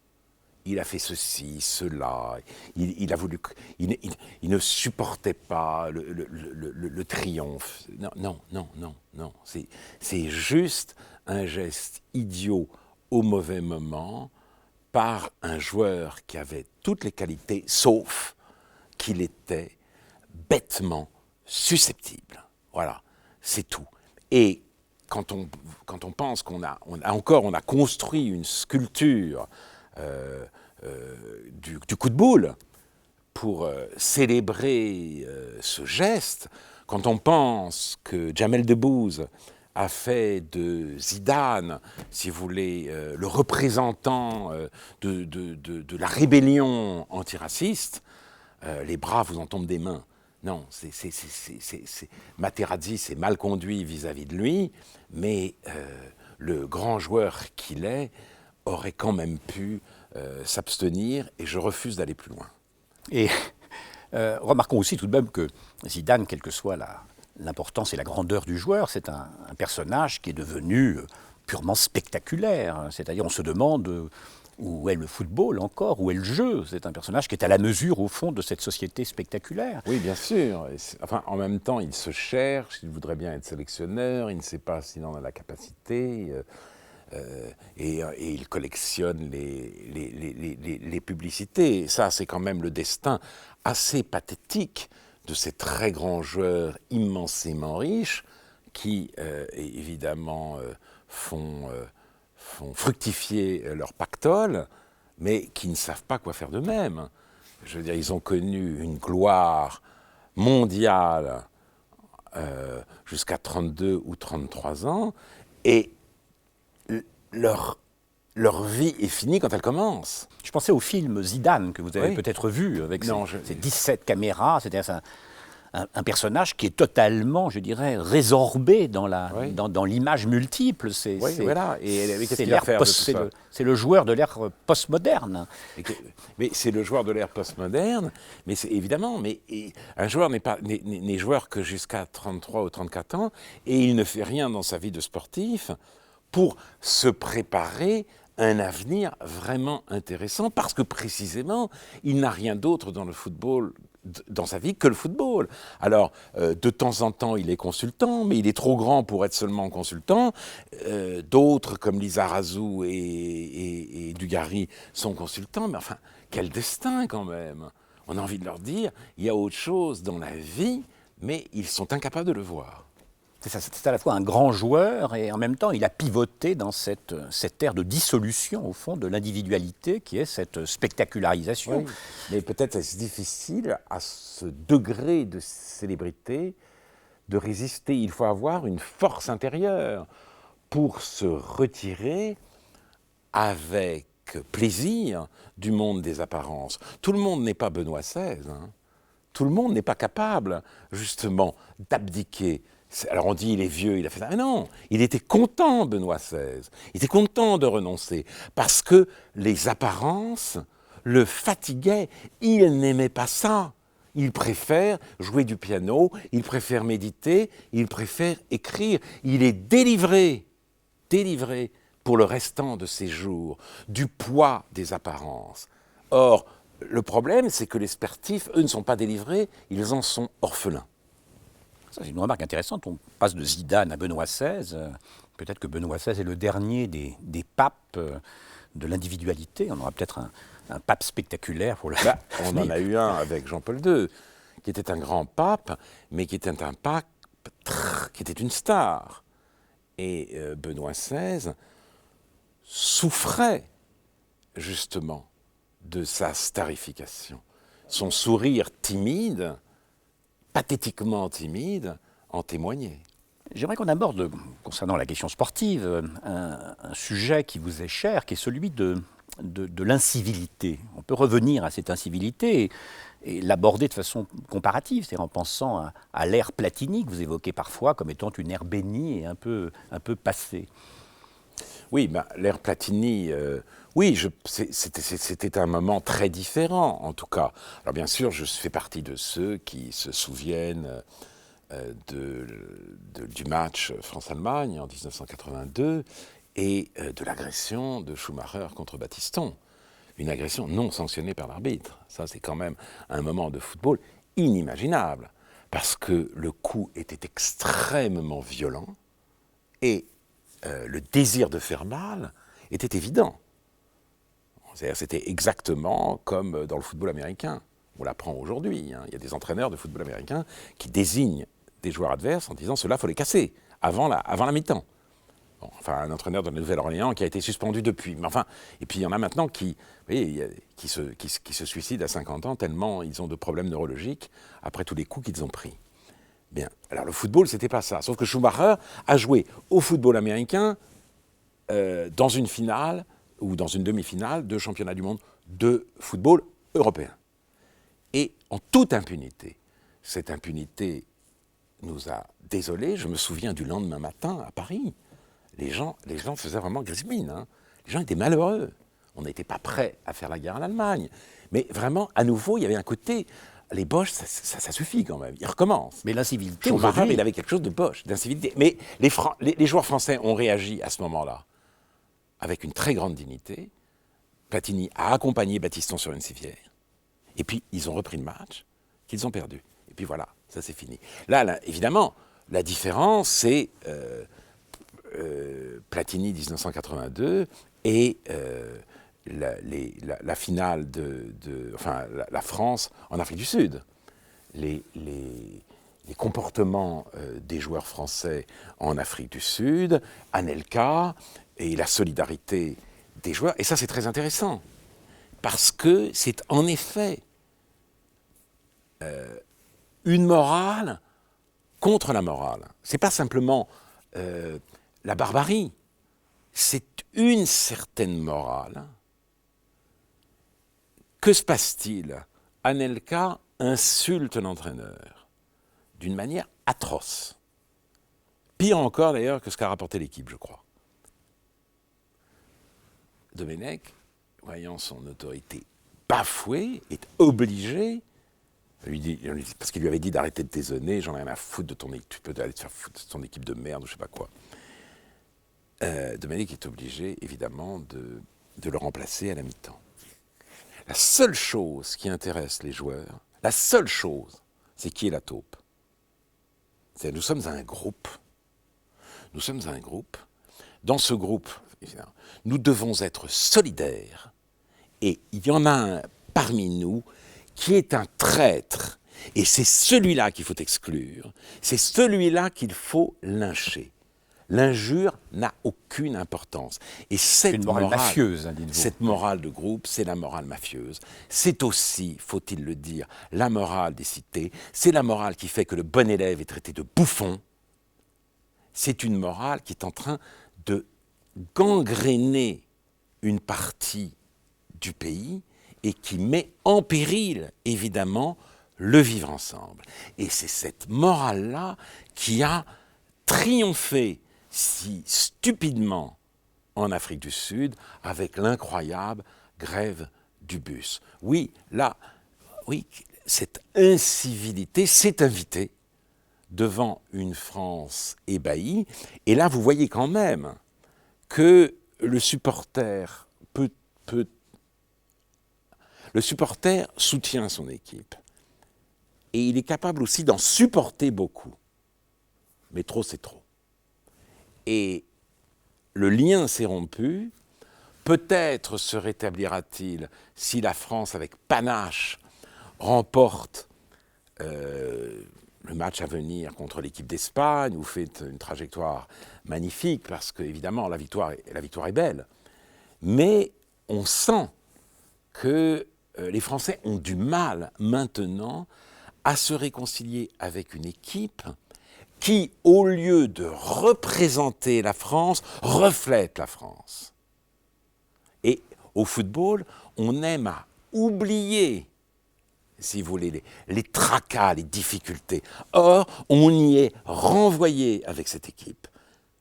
Il a fait ceci, cela, il a voulu, il ne supportait pas le triomphe. Non, non, non, non, non. C'est juste un geste idiot au mauvais moment par un joueur qui avait toutes les qualités, sauf qu'il était bêtement susceptible. Voilà, c'est tout. Et quand on pense qu'on a construit une sculpture du coup de boule pour célébrer ce geste, quand on pense que Jamel Debbouze a fait de Zidane, si vous voulez, le représentant de la rébellion antiraciste, les bras vous en tombent des mains. Non, Materazzi s'est mal conduit vis-à-vis de lui, mais le grand joueur qu'il est aurait quand même pu s'abstenir, et je refuse d'aller plus loin. Et remarquons aussi tout de même que Zidane, quelle que soit l'importance et la grandeur du joueur, c'est un personnage qui est devenu purement spectaculaire. C'est-à-dire, on se demande où est le football encore, où est le jeu. C'est un personnage qui est à la mesure, au fond, de cette société spectaculaire. Oui, bien sûr. Enfin, en même temps, il se cherche, il voudrait bien être sélectionneur, il ne sait pas s'il en a la capacité. Et il collectionne les publicités. Et ça, c'est quand même le destin assez pathétique de ces très grands joueurs immensément riches qui, évidemment, font fructifier leur pactole, mais qui ne savent pas quoi faire d'eux-mêmes. Je veux dire, ils ont connu une gloire mondiale jusqu'à 32 ou 33 ans, et leur vie est finie quand elle commence. Je pensais au film Zidane, que vous avez peut-être vu, avec ses 17 caméras. C'est-à-dire un personnage qui est totalement, je dirais, résorbé dans l'image multiple. C'est le joueur de l'ère postmoderne. Mais c'est le joueur de l'ère postmoderne, mais c'est évidemment, un joueur n'est joueur que jusqu'à 33 ou 34 ans, et il ne fait rien dans sa vie de sportif pour se préparer un avenir vraiment intéressant, parce que précisément, il n'a rien d'autre dans le football, dans sa vie, que le football. Alors, de temps en temps, il est consultant, mais il est trop grand pour être seulement consultant. D'autres, comme Lizarazu et Dugarry, sont consultants, mais enfin, quel destin quand même! On a envie de leur dire, il y a autre chose dans la vie, mais ils sont incapables de le voir. C'est à la fois un grand joueur et en même temps il a pivoté dans cette ère de dissolution au fond de l'individualité qui est cette spectacularisation. Oui, mais peut-être est-ce difficile à ce degré de célébrité de résister. Il faut avoir une force intérieure pour se retirer avec plaisir du monde des apparences. Tout le monde n'est pas Benoît XVI. Tout le monde n'est pas capable justement d'abdiquer. Alors on dit il est vieux, il a fait ça. Mais non, il était content, Benoît XVI. Il était content de renoncer parce que les apparences le fatiguaient. Il n'aimait pas ça. Il préfère jouer du piano, il préfère méditer, il préfère écrire. Il est délivré pour le restant de ses jours du poids des apparences. Or, le problème, c'est que les sportifs, eux, ne sont pas délivrés, ils en sont orphelins. C'est une remarque intéressante. On passe de Zidane à Benoît XVI. Peut-être que Benoît XVI est le dernier des papes de l'individualité. On aura peut-être un pape spectaculaire pour on en a eu un avec Jean-Paul II, qui était un grand pape, mais qui était un pape qui était une star. Et Benoît XVI souffrait justement de sa starification. Son sourire timide, pathétiquement timide, en témoignait. J'aimerais qu'on aborde, concernant la question sportive, un sujet qui vous est cher, qui est celui de l'incivilité. On peut revenir à cette incivilité et l'aborder de façon comparative, c'est-à-dire en pensant à l'ère Platini, que vous évoquez parfois comme étant une ère bénie et un peu passée. Oui, ben, l'ère Platini, oui, c'était un moment très différent, en tout cas. Alors bien sûr, je fais partie de ceux qui se souviennent du match France-Allemagne en 1982 et de l'agression de Schumacher contre Battiston. Une agression non sanctionnée par l'arbitre. Ça, c'est quand même un moment de football inimaginable, parce que le coup était extrêmement violent et le désir de faire mal était évident. C'est-à-dire, c'était exactement comme dans le football américain. On l'apprend aujourd'hui. Hein. Il y a des entraîneurs de football américain qui désignent des joueurs adverses en disant « cela, il faut les casser avant la mi-temps ». Bon, enfin, un entraîneur de la Nouvelle-Orléans qui a été suspendu depuis. Mais enfin, et puis il y en a maintenant qui se suicident à 50 ans tellement ils ont de problèmes neurologiques après tous les coups qu'ils ont pris. Bien, alors le football, c'était pas ça. Sauf que Schumacher a joué au football américain dans une finale ou dans une demi-finale de championnat du monde de football européen. Et en toute impunité. Cette impunité nous a désolés. Je me souviens du lendemain matin à Paris. Les gens faisaient vraiment grise-mine. Hein. Les gens étaient malheureux. On n'était pas prêts à faire la guerre à l'Allemagne. Mais vraiment, à nouveau, il y avait un côté... Les Boches, ça suffit quand même. Ils recommencent. Mais l'incivilité, Schumacher, il avait quelque chose de Boche, d'incivilité. Mais les joueurs français ont réagi à ce moment-là avec une très grande dignité. Platini a accompagné Battiston sur une civière. Et puis, ils ont repris le match qu'ils ont perdu. Et puis voilà, ça c'est fini. Là, évidemment, la différence, c'est Platini 1982 et la finale enfin, la France en Afrique du Sud. Les comportements des joueurs français en Afrique du Sud, Anelka, et la solidarité des joueurs. Et ça, c'est très intéressant, parce que c'est en effet une morale contre la morale. C'est pas simplement la barbarie, c'est une certaine morale. Que se passe-t-il? Anelka insulte l'entraîneur d'une manière atroce. Pire encore d'ailleurs que ce qu'a rapporté l'équipe, je crois. Domenech, voyant son autorité bafouée, est obligé, parce qu'il lui avait dit d'arrêter de dézonner, j'en ai rien à foutre de ton équipe, tu peux aller te faire foutre de ton équipe de merde ou je sais pas quoi. Domenech est obligé, évidemment, de le remplacer à la mi-temps. La seule chose qui intéresse les joueurs, la seule chose, c'est qui est la taupe. C'est nous sommes un groupe. Nous sommes un groupe. Dans ce groupe, nous devons être solidaires. Et il y en a un parmi nous qui est un traître. Et c'est celui-là qu'il faut exclure. C'est celui-là qu'il faut lyncher. L'injure n'a aucune importance. Et cette une morale mafieuse, hein, dites-vous. Cette morale de groupe, c'est la morale mafieuse. C'est aussi, faut-il le dire, la morale des cités. C'est la morale qui fait que le bon élève est traité de bouffon. C'est une morale qui est en train de gangréner une partie du pays et qui met en péril, évidemment, le vivre ensemble. Et c'est cette morale-là qui a triomphé si stupidement en Afrique du Sud avec l'incroyable grève du bus. Oui, là, oui, cette incivilité s'est invitée devant une France ébahie. Et là, vous voyez quand même que le supporter le supporter soutient son équipe. Et il est capable aussi d'en supporter beaucoup. Mais trop, c'est trop. Et le lien s'est rompu. Peut-être se rétablira-t-il si la France, avec panache, remporte le match à venir contre l'équipe d'Espagne, ou fait une trajectoire magnifique, parce qu'évidemment, la victoire est belle. Mais on sent que les Français ont du mal maintenant à se réconcilier avec une équipe qui, au lieu de représenter la France, reflète la France. Et au football, on aime à oublier, si vous voulez, les tracas, les difficultés. Or, on y est renvoyé avec cette équipe.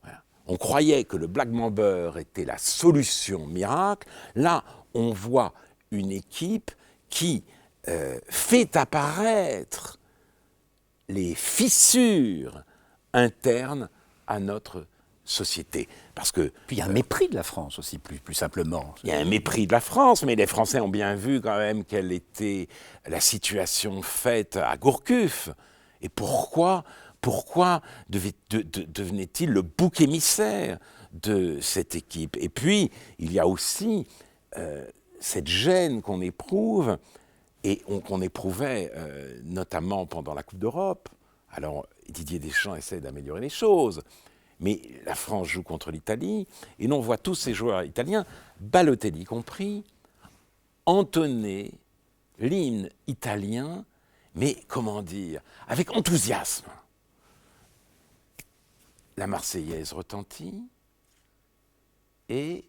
Voilà. on croyait que le Black Mamba était la solution miracle. Là, on voit une équipe qui fait apparaître les fissures internes à notre société. Parce que Puis il y a un mépris de la France aussi, plus simplement. il y a un mépris de la France, mais les Français ont bien vu quand même quelle était la situation faite à Gourcuff. Et pourquoi devenait-il le bouc émissaire de cette équipe? Et puis, il y a aussi cette gêne qu'on éprouve, et qu'on éprouvait notamment pendant la Coupe d'Europe. Alors, Didier Deschamps essaie d'améliorer les choses, mais la France joue contre l'Italie, et l'on voit tous ces joueurs italiens, Balotelli compris, entonner l'hymne italien, mais comment dire, avec enthousiasme. La Marseillaise retentit, et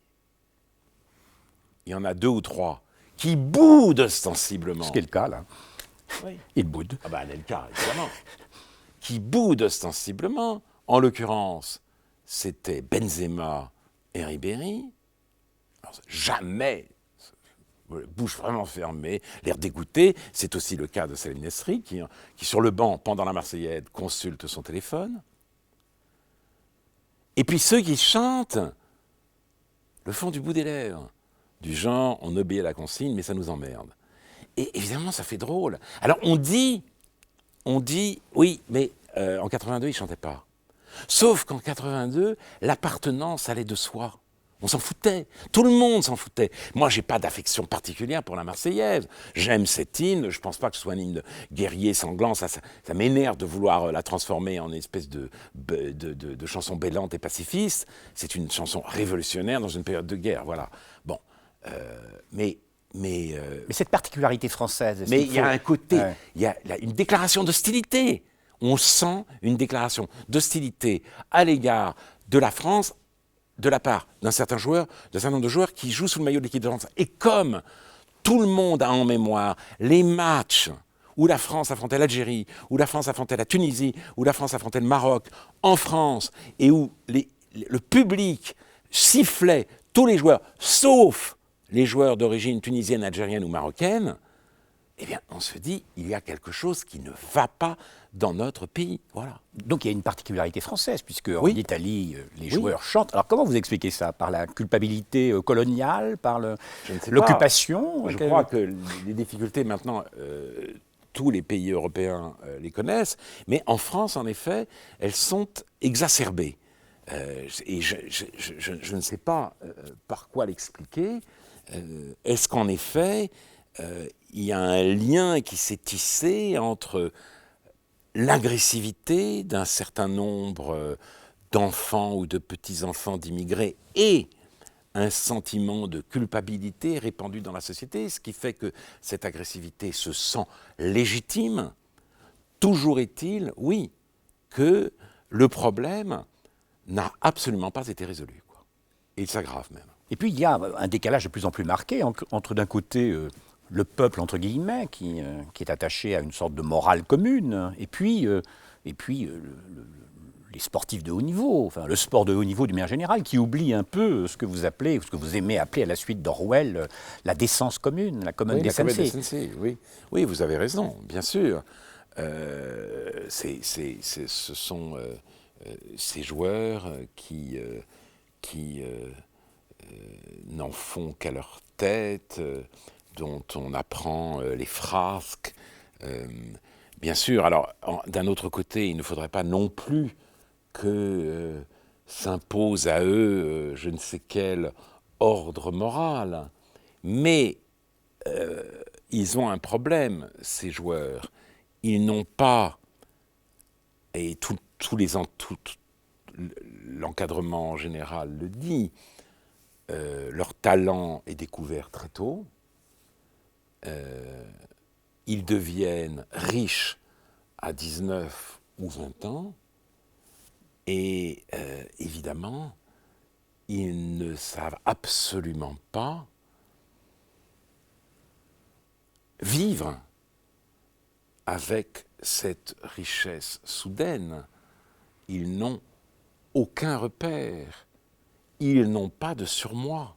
il y en a 2 ou 3 qui boudent ostensiblement. Ce qui est le cas, là. Oui. Il boude. Ah ben, le cas, évidemment. Qui boudent ostensiblement. En l'occurrence, c'était Benzema et Ribéry. Alors, jamais, bouche vraiment fermée, l'air dégoûté. C'est aussi le cas de Salim Nesri, qui sur le banc, pendant la Marseillaise, consulte son téléphone. Et puis ceux qui chantent le font du bout des lèvres. Du genre, on obéit à la consigne, mais ça nous emmerde. Et évidemment, ça fait drôle. Alors on dit, oui, mais en 82, ils ne chantaient pas. Sauf qu'en 82, l'appartenance allait de soi. On s'en foutait. Tout le monde s'en foutait. Moi, je n'ai pas d'affection particulière pour la Marseillaise. J'aime cette hymne. Je ne pense pas que ce soit un hymne guerrier sanglant. Ça m'énerve de vouloir la transformer en une espèce de chanson bêlante et pacifiste. C'est une chanson révolutionnaire dans une période de guerre. Voilà. Bon. Mais cette particularité française... Mais il y a un côté... Il y a une déclaration d'hostilité. On sent une déclaration d'hostilité à l'égard de la France, de la part d'un certain nombre de joueurs qui jouent sous le maillot de l'équipe de France. Et comme tout le monde a en mémoire les matchs où la France affrontait l'Algérie, où la France affrontait la Tunisie, où la France affrontait le Maroc, en France, et où le public sifflait tous les joueurs, sauf les joueurs d'origine tunisienne, algérienne ou marocaine, eh bien, on se dit, il y a quelque chose qui ne va pas dans notre pays. Voilà. Donc il y a une particularité française, puisque en Italie, les joueurs chantent. Alors comment vous expliquez ça? Par la culpabilité coloniale? Par l'occupation? Je crois que les difficultés, maintenant, tous les pays européens les connaissent, mais en France, en effet, elles sont exacerbées. Et je ne sais pas par quoi l'expliquer. Est-ce qu'en effet, il y a un lien qui s'est tissé entre l'agressivité d'un certain nombre d'enfants ou de petits-enfants d'immigrés et un sentiment de culpabilité répandu dans la société, ce qui fait que cette agressivité se sent légitime? Toujours est-il, oui, que le problème n'a absolument pas été résolu, quoi. Et il s'aggrave même. Et puis il y a un décalage de plus en plus marqué entre d'un côté le peuple, entre guillemets, qui est attaché à une sorte de morale commune, et puis les sportifs de haut niveau, enfin le sport de haut niveau d'une manière générale, qui oublie un peu ce que vous appelez, ou ce que vous aimez appeler à la suite d'Orwell, la décence commune, la common decency. Oui, vous avez raison, bien sûr. Ce sont ces joueurs qui n'en font qu'à leur tête, dont on apprend les frasques. Bien sûr, alors d'un autre côté, il ne faudrait pas non plus que s'impose à eux je ne sais quel ordre moral, mais ils ont un problème, ces joueurs. Ils n'ont pas, et l'encadrement en général le dit, leur talent est découvert très tôt. Ils deviennent riches à 19 ou 20 ans. Et évidemment, ils ne savent absolument pas vivre avec cette richesse soudaine. Ils n'ont aucun repère. Ils n'ont pas de surmoi.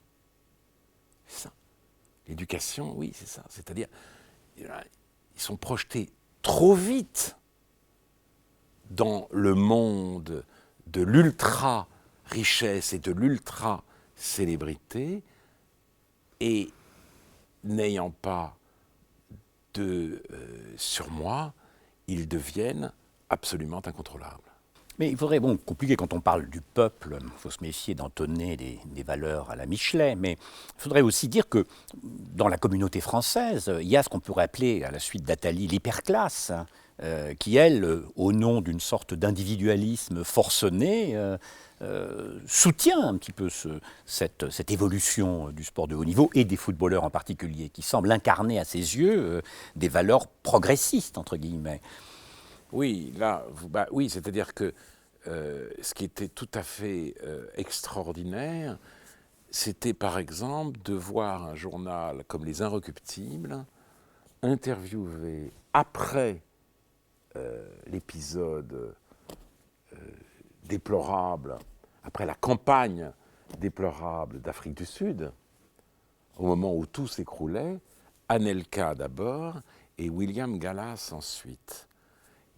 C'est ça. L'éducation, oui, c'est ça. C'est-à-dire, ils sont projetés trop vite dans le monde de l'ultra-richesse et de l'ultra-célébrité, et n'ayant pas de surmoi, ils deviennent absolument incontrôlables. Mais il faudrait, bon, compliqué quand on parle du peuple, il faut se méfier d'entonner des valeurs à la Michelet, mais il faudrait aussi dire que dans la communauté française, il y a ce qu'on pourrait appeler, à la suite d'Attali, l'hyperclasse, qui, elle, au nom d'une sorte d'individualisme forcené, soutient un petit peu cette évolution du sport de haut niveau et des footballeurs en particulier, qui semble incarner à ses yeux des valeurs progressistes, entre guillemets. Oui, là, oui, c'est-à-dire que ce qui était tout à fait extraordinaire, c'était par exemple de voir un journal comme Les Inrecuptibles interviewer après l'épisode déplorable, après la campagne déplorable d'Afrique du Sud, au moment où tout s'écroulait, Anelka d'abord et William Gallas ensuite.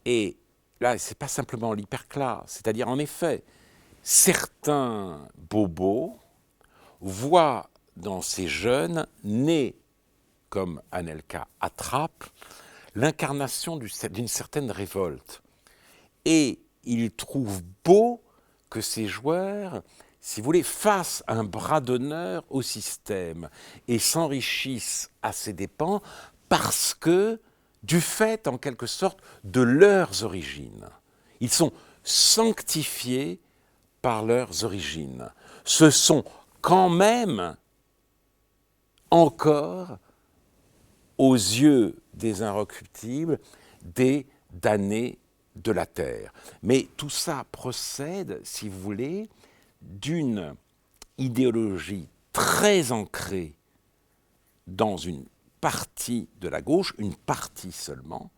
Et là, ce n'est pas simplement l'hyperclasse, c'est-à-dire en effet, certains bobos voient dans ces jeunes nés comme Anelka attrape l'incarnation d'une certaine révolte. Et ils trouvent beau que ces joueurs, si vous voulez, fassent un bras d'honneur au système et s'enrichissent à ses dépens parce que, du fait, en quelque sorte, de leurs origines. Ils sont sanctifiés par leurs origines. Ce sont quand même encore, aux yeux des Inrecuptibles, des damnés de la terre. Mais tout ça procède, si vous voulez, d'une idéologie très ancrée dans une partie de la gauche, une partie seulement,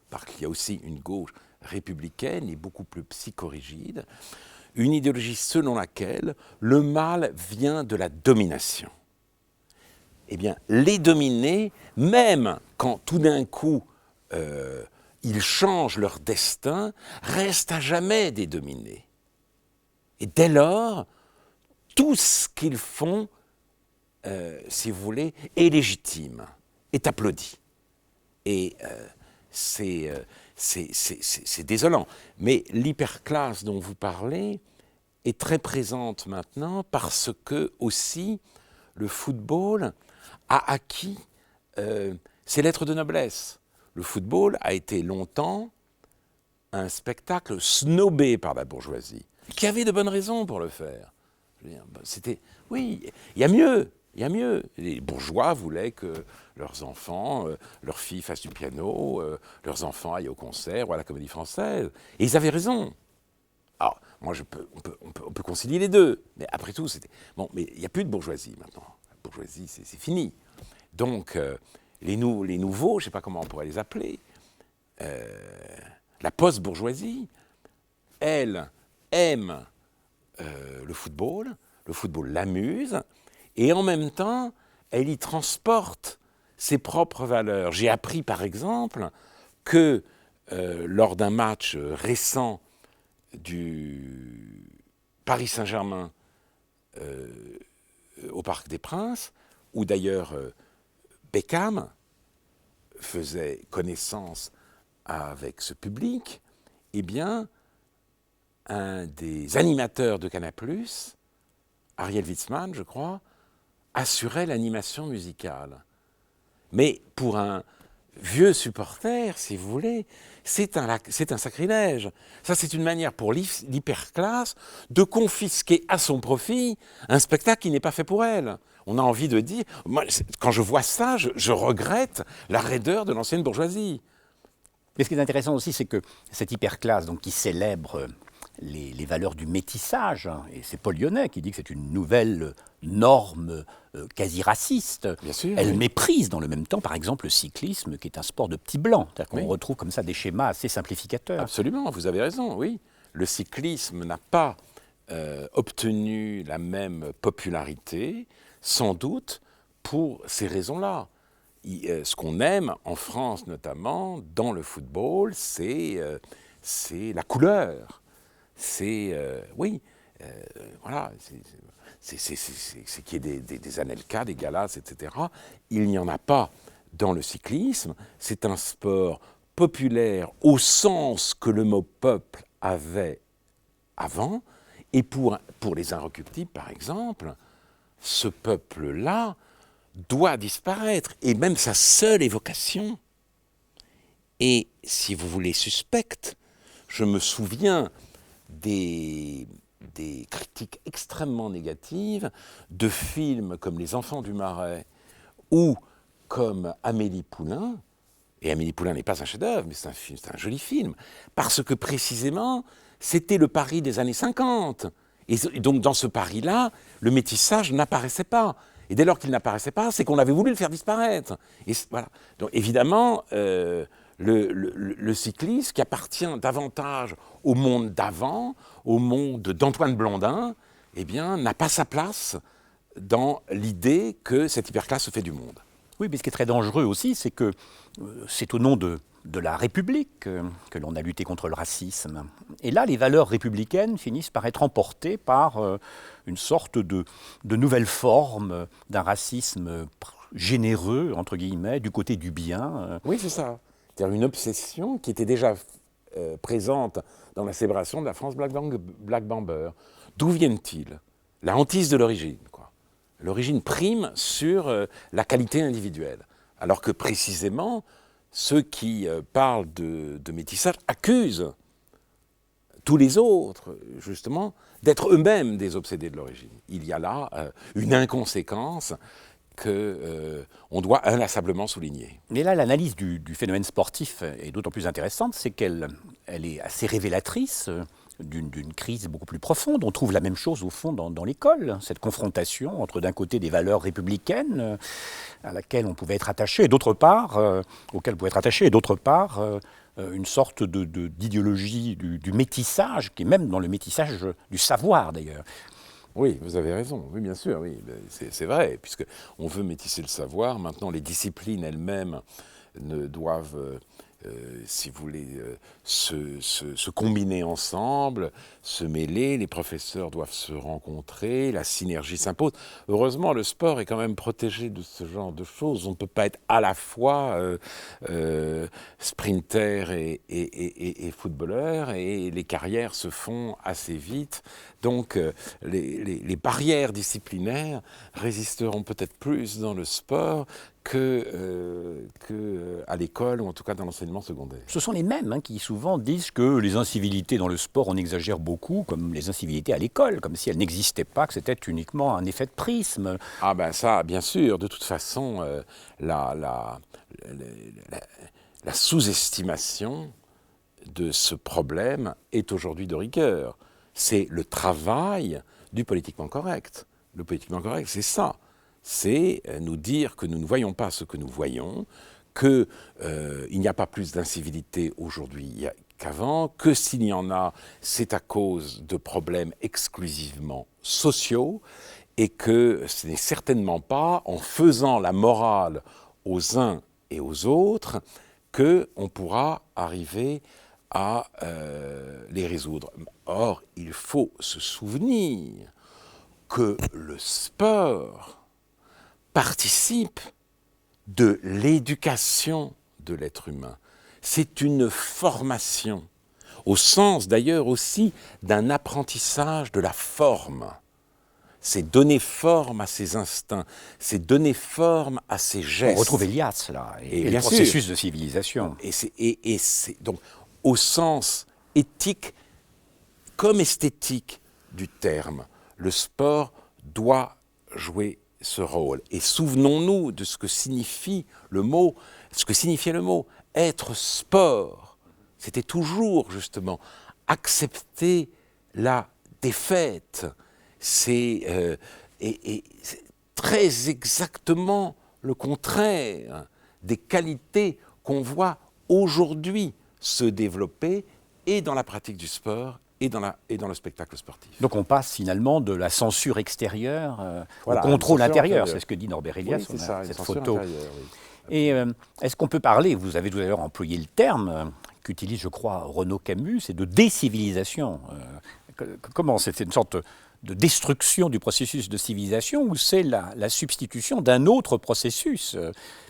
parce qu'il y a aussi une gauche républicaine et beaucoup plus psychorigide, une idéologie selon laquelle le mal vient de la domination. Eh bien, les dominés, même quand tout d'un coup ils changent leur destin, restent à jamais des dominés. Et dès lors, tout ce qu'ils font, si vous voulez, est légitime, est applaudi. Et c'est désolant. Mais l'hyperclasse dont vous parlez est très présente maintenant parce que aussi le football a acquis ses lettres de noblesse. Le football a été longtemps un spectacle snobé par la bourgeoisie, qui avait de bonnes raisons pour le faire. Je veux dire, c'était, oui, il y a mieux. Il y a mieux. Les bourgeois voulaient que leurs enfants, leurs filles fassent du piano, leurs enfants aillent au concert ou à la Comédie Française. Et ils avaient raison. Alors, moi, on peut concilier les deux. Mais après tout, c'était... Bon, mais il n'y a plus de bourgeoisie maintenant. La bourgeoisie, c'est fini. Donc, les nouveaux, je ne sais pas comment on pourrait les appeler, la post-bourgeoisie, elle aime le football l'amuse, et en même temps, elle y transporte ses propres valeurs. J'ai appris, par exemple, que lors d'un match récent du Paris Saint-Germain au Parc des Princes, où d'ailleurs Beckham faisait connaissance avec ce public, eh bien, un des animateurs de Canal+, Ariel Witzmann, je crois, assurait l'animation musicale. Mais pour un vieux supporter, si vous voulez, c'est un sacrilège. Ça, c'est une manière pour l'hyperclasse de confisquer à son profit un spectacle qui n'est pas fait pour elle. On a envie de dire, moi, quand je vois ça, je regrette la raideur de l'ancienne bourgeoisie. Mais ce qui est intéressant aussi, c'est que cette hyperclasse, donc, qui célèbre les valeurs du métissage, hein, et c'est Paul Lyonnais qui dit que c'est une nouvelle norme quasi raciste, bien sûr, elle oui. méprise dans le même temps, par exemple, le cyclisme, qui est un sport de petits blancs. C'est-à-dire qu'on Oui. retrouve comme ça des schémas assez simplificateurs. Absolument, vous avez raison, oui. Le cyclisme n'a pas obtenu la même popularité, sans doute pour ces raisons-là. Ce qu'on aime en France notamment, dans le football, c'est la couleur. Voilà, c'est qu'il y ait des Anelka, des Galas, etc. Il n'y en a pas dans le cyclisme. C'est un sport populaire au sens que le mot peuple avait avant. Et pour les Inrecuptibles, par exemple, ce peuple-là doit disparaître. Et même sa seule évocation est, si vous voulez, suspecte. Je me souviens des critiques extrêmement négatives de films comme Les Enfants du Marais ou comme Amélie Poulain. Et Amélie Poulain n'est pas un chef-d'œuvre, mais c'est un joli film. Parce que précisément, c'était le Paris des années 50. Et donc dans ce Paris-là, le métissage n'apparaissait pas. Et dès lors qu'il n'apparaissait pas, c'est qu'on avait voulu le faire disparaître. Et voilà. Donc évidemment, le cycliste qui appartient davantage au monde d'avant, au monde d'Antoine Blondin, eh bien, n'a pas sa place dans l'idée que cette hyperclasse se fait du monde. Oui, mais ce qui est très dangereux aussi, c'est que c'est au nom de la République que l'on a lutté contre le racisme. Et là, les valeurs républicaines finissent par être emportées par une sorte de nouvelle forme d'un racisme généreux, entre guillemets, du côté du bien. Oui, c'est ça. C'est-à-dire une obsession qui était déjà présente dans la célébration de la France Black Bamber. D'où viennent-ils? La hantise de l'origine, quoi. L'origine prime sur la qualité individuelle. Alors que précisément, ceux qui parlent de métissage accusent tous les autres, justement, d'être eux-mêmes des obsédés de l'origine. Il y a là une inconséquence qu'on doit inlassablement souligner. Mais là, l'analyse du phénomène sportif est d'autant plus intéressante, c'est qu'elle est assez révélatrice d'une crise beaucoup plus profonde. On trouve la même chose, au fond, dans l'école, cette confrontation entre, d'un côté, des valeurs républicaines à laquelle on pouvait être attaché, et d'autre part, auxquelles on pouvait être attaché, et d'autre part, une sorte d'idéologie du métissage, qui est même dans le métissage du savoir, d'ailleurs. Oui, vous avez raison, oui, bien sûr, oui, c'est vrai, puisqu'on veut métisser le savoir. Maintenant, les disciplines elles-mêmes ne doivent, si vous voulez, se combiner ensemble, se mêler, les professeurs doivent se rencontrer, la synergie s'impose. Heureusement, le sport est quand même protégé de ce genre de choses. On ne peut pas être à la fois sprinter et footballeur, et les carrières se font assez vite. Donc les barrières disciplinaires résisteront peut-être plus dans le sport que à l'école, ou en tout cas dans l'enseignement secondaire. Ce sont les mêmes qui souvent disent que les incivilités dans le sport, on exagère beaucoup, comme les incivilités à l'école, comme si elles n'existaient pas, que c'était uniquement un effet de prisme. Ah ben ça, bien sûr, de toute façon, la sous-estimation de ce problème est aujourd'hui de rigueur. C'est le travail du politiquement correct. Le politiquement correct, c'est ça. C'est nous dire que nous ne voyons pas ce que nous voyons, qu'il n'y a pas plus d'incivilité aujourd'hui qu'avant, que s'il y en a, c'est à cause de problèmes exclusivement sociaux, et que ce n'est certainement pas en faisant la morale aux uns et aux autres qu'on pourra arriver à les résoudre. Or, il faut se souvenir que le sport participe de l'éducation de l'être humain. C'est une formation, au sens d'ailleurs aussi d'un apprentissage de la forme. C'est donner forme à ses instincts, c'est donner forme à ses gestes. On retrouve Elias, là, et le bien processus sûr. de civilisation. Et c'est donc, au sens éthique comme esthétique du terme, le sport doit jouer ce rôle. Et souvenons-nous de ce que signifie le mot, ce que signifiait le mot. Être sport, c'était toujours justement accepter la défaite. C'est très exactement le contraire des qualités qu'on voit aujourd'hui se développer et dans la pratique du sport et dans le spectacle sportif. Donc on passe finalement de la censure extérieure Voilà, au contrôle une censure intérieur, intérieure. c'est ce que dit Norbert Elias, Oui, c'est ça, une cette censure photo. intérieure, oui. Et est-ce qu'on peut parler, vous avez tout à l'heure employé le terme qu'utilise, je crois, Renaud Camus, c'est de décivilisation. Comment c'est une sorte de destruction du processus de civilisation ou c'est la substitution d'un autre processus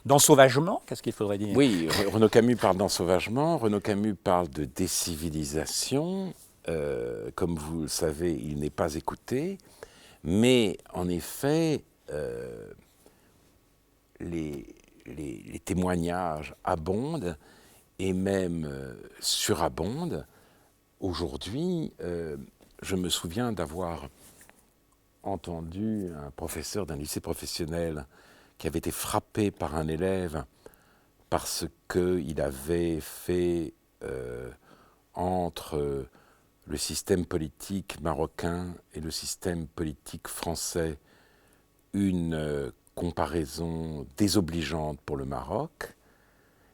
d'ensauvagement? Qu'est-ce qu'il faudrait dire? Oui, Renaud Camus parle d'ensauvagement, Renaud Camus parle de décivilisation. Comme vous le savez, il n'est pas écouté, mais en effet, les témoignages abondent et même surabondent. Aujourd'hui, je me souviens d'avoir entendu un professeur d'un lycée professionnel qui avait été frappé par un élève parce qu'il avait fait entre le système politique marocain et le système politique français une comparaison désobligeante pour le Maroc.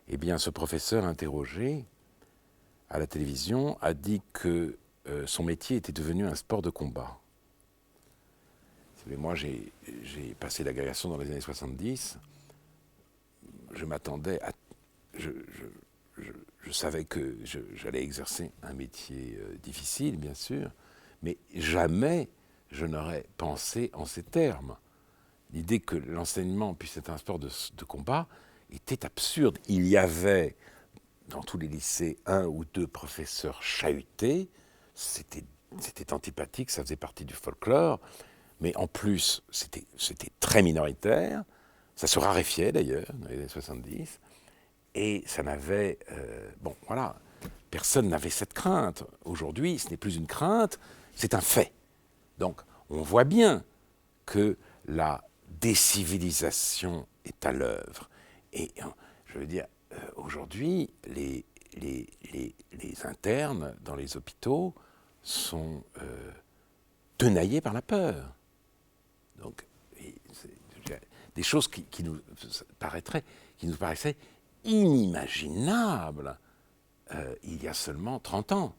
Eh bien, ce professeur interrogé à la télévision a dit que son métier était devenu un sport de combat. Moi, j'ai passé l'agrégation dans les années 70. Je m'attendais à... Je savais que j'allais exercer un métier difficile, bien sûr, mais jamais je n'aurais pensé en ces termes. L'idée que l'enseignement puisse être un sport de combat était absurde. Il y avait, dans tous les lycées, un ou deux professeurs chahutés. C'était antipathique, ça faisait partie du folklore. Mais en plus, c'était très minoritaire. Ça se raréfiait d'ailleurs dans les années 70. Et ça n'avait... bon, voilà, personne n'avait cette crainte. Aujourd'hui, ce n'est plus une crainte, c'est un fait. Donc, on voit bien que la décivilisation est à l'œuvre. Et je veux dire, aujourd'hui, les internes dans les hôpitaux sont tenaillés par la peur. Donc, des choses qui nous paraissaient inimaginables il y a seulement 30 ans.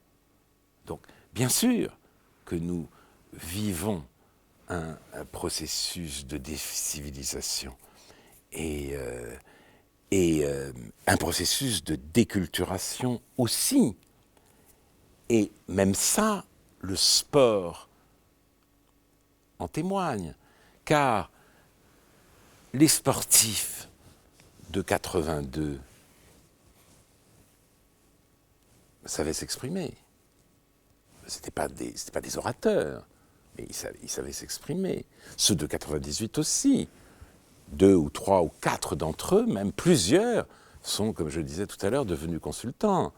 Donc, bien sûr que nous vivons un processus de décivilisation et un processus de déculturation aussi. Et même ça, le sport en témoigne, car les sportifs de 82 savaient s'exprimer. C'était pas des orateurs, mais ils savaient s'exprimer. Ceux de 98 aussi. 2 ou 3 ou 4 d'entre eux, même plusieurs, sont, comme je le disais tout à l'heure, devenus consultants.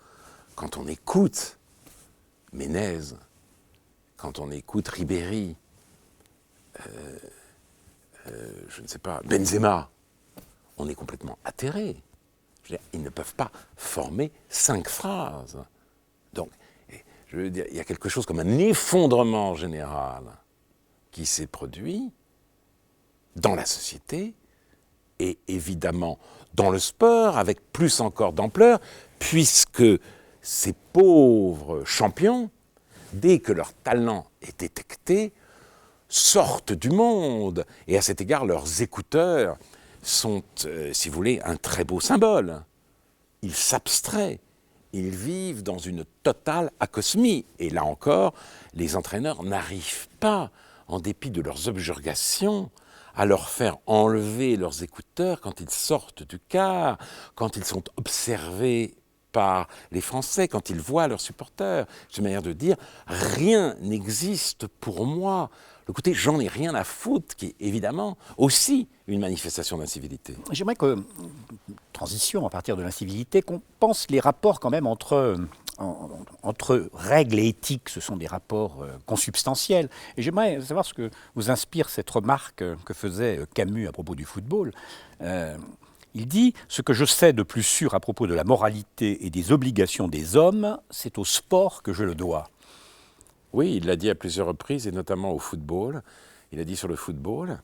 Quand on écoute Ménez, quand on écoute Ribéry, je ne sais pas, Benzema, on est complètement atterré. Je veux dire, ils ne peuvent pas former 5 phrases. Donc, je veux dire, il y a quelque chose comme un effondrement général qui s'est produit dans la société et évidemment dans le sport, avec plus encore d'ampleur, puisque ces pauvres champions, dès que leur talent est détecté, sortent du monde. Et à cet égard, leurs écouteurs sont, si vous voulez, un très beau symbole. Ils s'abstraient. Ils vivent dans une totale acosmie. Et là encore, les entraîneurs n'arrivent pas, en dépit de leurs objurgations, à leur faire enlever leurs écouteurs quand ils sortent du car, quand ils sont observés par les Français, quand ils voient leurs supporters. C'est une manière de dire, rien n'existe pour moi. Le côté j'en ai rien à foutre, qui est évidemment aussi une manifestation d'incivilité. J'aimerais que, transition à partir de l'incivilité, qu'on pense les rapports quand même entre règles et éthique. Ce sont des rapports consubstantiels. Et j'aimerais savoir ce que vous inspire cette remarque que faisait Camus à propos du football. Il dit « Ce que je sais de plus sûr à propos de la moralité et des obligations des hommes, c'est au sport que je le dois. » Oui, il l'a dit à plusieurs reprises, et notamment au football. Il a dit sur le football.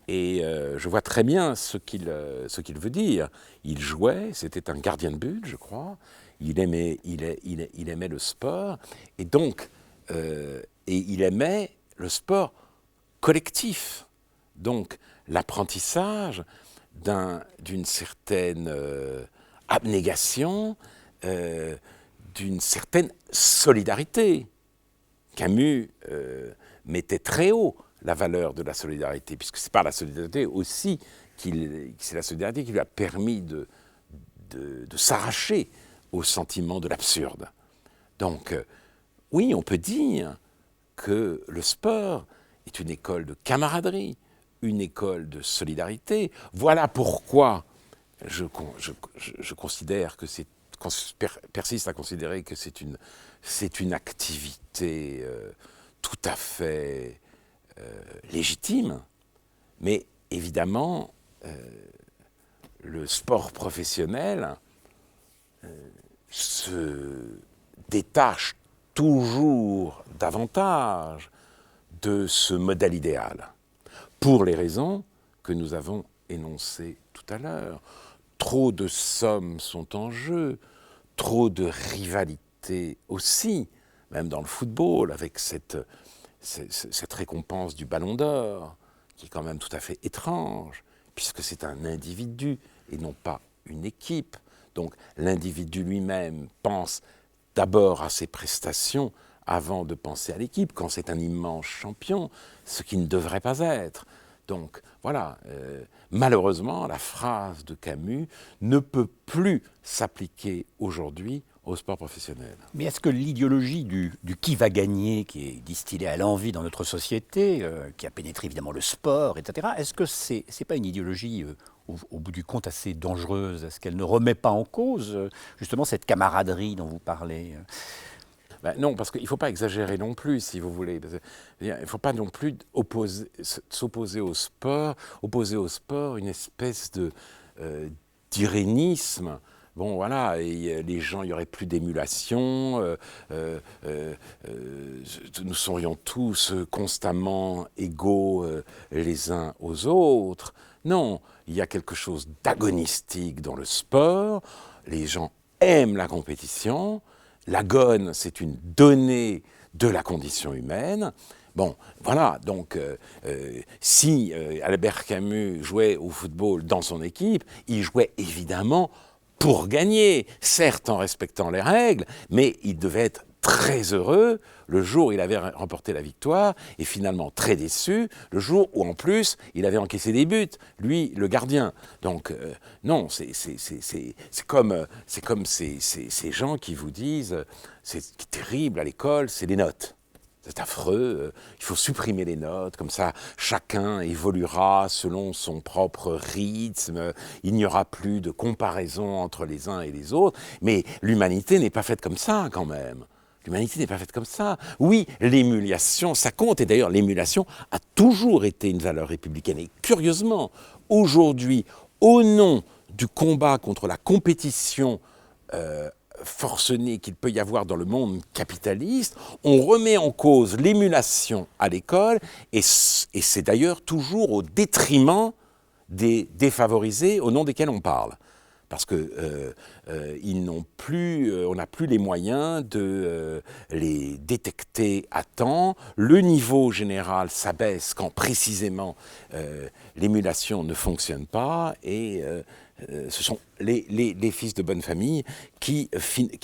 Et je vois très bien ce qu'il veut dire. Il jouait, c'était un gardien de but, je crois. Il aimait le sport. Et donc, et il aimait le sport collectif. Donc l'apprentissage d'une certaine abnégation, d'une certaine solidarité. Camus mettait très haut la valeur de la solidarité, puisque c'est par la solidarité aussi c'est la solidarité qui lui a permis de s'arracher au sentiment de l'absurde. Donc, oui, on peut dire que le sport est une école de camaraderie, une école de solidarité. Voilà pourquoi je considère que persiste à considérer que c'est une activité tout à fait légitime. Mais évidemment, le sport professionnel se détache toujours davantage de ce modèle idéal, pour les raisons que nous avons énoncées tout à l'heure. Trop de sommes sont en jeu, trop de rivalité aussi, même dans le football, avec cette récompense du Ballon d'Or, qui est quand même tout à fait étrange, puisque c'est un individu et non pas une équipe. Donc l'individu lui-même pense d'abord à ses prestations avant de penser à l'équipe, quand c'est un immense champion, ce qui ne devrait pas être. Donc voilà, malheureusement, la phrase de Camus ne peut plus s'appliquer aujourd'hui au sport professionnel. Mais est-ce que l'idéologie du qui va gagner, qui est distillée à l'envi dans notre société, qui a pénétré évidemment le sport, etc., est-ce que c'est pas une idéologie au bout du compte assez dangereuse? Est-ce qu'elle ne remet pas en cause justement cette camaraderie dont vous parlez? Non, parce qu'il ne faut pas exagérer non plus, si vous voulez. Il ne faut pas non plus s'opposer opposer au sport une espèce d'irénisme. Bon, voilà, et les gens, il n'y aurait plus d'émulation, nous serions tous constamment égaux les uns aux autres. Non, il y a quelque chose d'agonistique dans le sport, les gens aiment la compétition, l'agone, c'est une donnée de la condition humaine. Bon, voilà, donc si Albert Camus jouait au football dans son équipe, il jouait évidemment pour gagner, certes en respectant les règles, mais il devait être très heureux le jour où il avait remporté la victoire et finalement très déçu le jour où en plus il avait encaissé des buts, lui le gardien. Donc non, c'est comme ces gens qui vous disent c'est terrible à l'école, c'est les notes. C'est affreux, il faut supprimer les notes, comme ça chacun évoluera selon son propre rythme, il n'y aura plus de comparaison entre les uns et les autres, mais l'humanité n'est pas faite comme ça quand même. L'humanité n'est pas faite comme ça. Oui, l'émulation, ça compte, et d'ailleurs l'émulation a toujours été une valeur républicaine. Et curieusement, aujourd'hui, au nom du combat contre la compétition forcenée qu'il peut y avoir dans le monde capitaliste, on remet en cause l'émulation à l'école, et c'est d'ailleurs toujours au détriment des défavorisés au nom desquels on parle. Parce que on n'a plus les moyens de les détecter à temps. Le niveau général s'abaisse quand précisément l'émulation ne fonctionne pas, et ce sont les fils de bonne famille qui,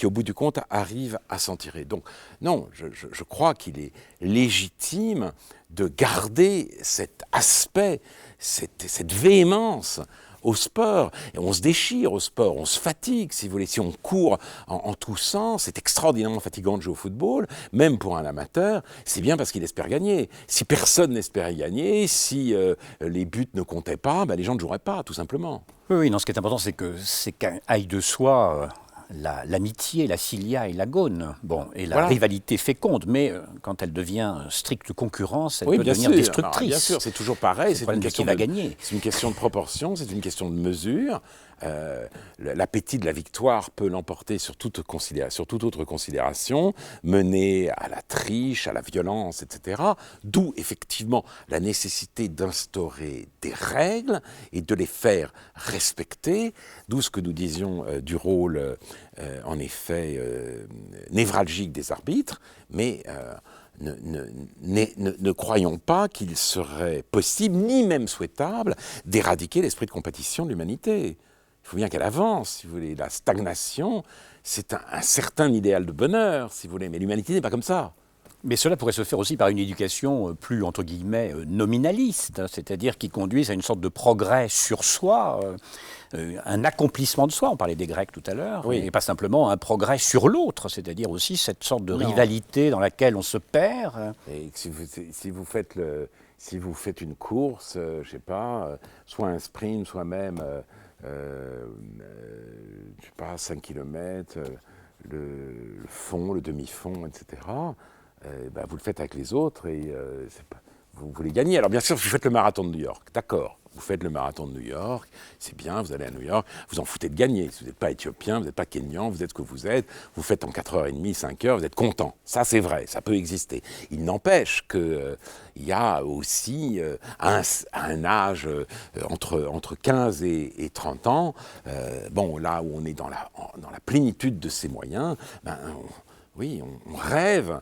au bout du compte, arrivent à s'en tirer. Donc non, je crois qu'il est légitime de garder cet aspect, cette véhémence au sport. Et on se déchire au sport, on se fatigue, si vous voulez. Si on court en tous sens, c'est extraordinairement fatigant de jouer au football, même pour un amateur, c'est bien parce qu'il espère gagner. Si personne n'espérait gagner, si les buts ne comptaient pas, les gens ne joueraient pas, tout simplement. Oui, non, ce qui est important, c'est qu'aille de soi l'amitié, la cilia et l'agone. Bon, et la rivalité féconde, mais quand elle devient stricte concurrence, elle peut devenir destructrice. Alors, bien sûr, c'est toujours pareil. C'est une question de proportion, c'est une question de mesure. l'appétit de la victoire peut l'emporter sur toute autre considération, menée à la triche, à la violence, etc. D'où effectivement la nécessité d'instaurer des règles et de les faire respecter, d'où ce que nous disions du rôle en effet névralgique des arbitres, mais ne croyons pas qu'il serait possible, ni même souhaitable, d'éradiquer l'esprit de compétition de l'humanité. Il faut bien qu'elle avance, si vous voulez. La stagnation, c'est un certain idéal de bonheur, si vous voulez, mais l'humanité n'est pas comme ça. Mais cela pourrait se faire aussi par une éducation plus, entre guillemets, nominaliste, hein, c'est-à-dire qui conduise à une sorte de progrès sur soi, un accomplissement de soi. On parlait des Grecs tout à l'heure, Oui. et pas simplement un progrès sur l'autre, c'est-à-dire aussi cette sorte de rivalité dans laquelle on se perd. Et si vous faites une course, je ne sais pas, soit un sprint, soit même, je ne sais pas, 5 km, le fond, le demi-fond, etc., ben vous le faites avec les autres et vous voulez gagner. Alors bien sûr, vous faites le marathon de New York, d'accord. Vous faites le marathon de New York, c'est bien, vous allez à New York, vous en foutez de gagner. Si vous n'êtes pas éthiopien, vous n'êtes pas kényan, vous êtes ce que vous êtes, vous faites en 4h30, 5h, vous êtes content. Ça, c'est vrai, ça peut exister. Il n'empêche qu'il y a aussi un âge entre 15 et 30 ans, bon, là où on est dans la plénitude de ses moyens, ben, on rêve,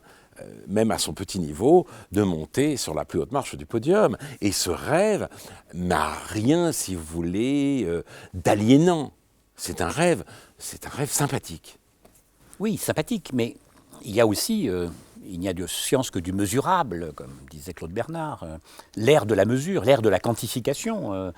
même à son petit niveau, de monter sur la plus haute marche du podium. Et ce rêve n'a rien, si vous voulez, d'aliénant. C'est un rêve sympathique. Oui, sympathique, mais il y a aussi, il n'y a de science que du mesurable, comme disait Claude Bernard. L'ère de la mesure, l'ère de la quantification.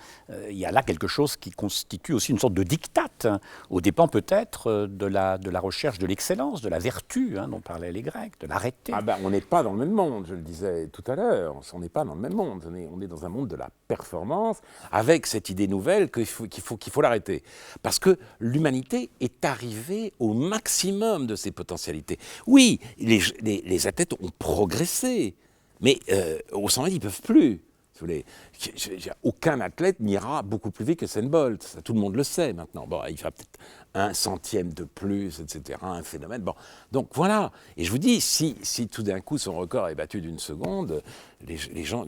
Il y a là quelque chose qui constitue aussi une sorte de diktat, hein, aux dépens peut-être de la recherche de l'excellence, de la vertu, hein, dont parlaient les Grecs, de l'arrêté. Ah ben, on n'est pas dans le même monde, je le disais tout à l'heure. On n'est pas dans le même monde. On est dans un monde de la performance, avec cette idée nouvelle qu'il faut l'arrêter. Parce que l'humanité est arrivée au maximum de ses potentialités. Oui, les athlètes ont progressé, mais au 100 mètres, ils ne peuvent plus. Si vous voulez. Aucun athlète n'ira beaucoup plus vite que Usain Bolt. Ça, tout le monde le sait maintenant. Bon, il fera peut-être 1/100 de plus, etc. Un phénomène. Bon. Donc voilà. Et je vous dis, si tout d'un coup son record est battu d'une seconde, les gens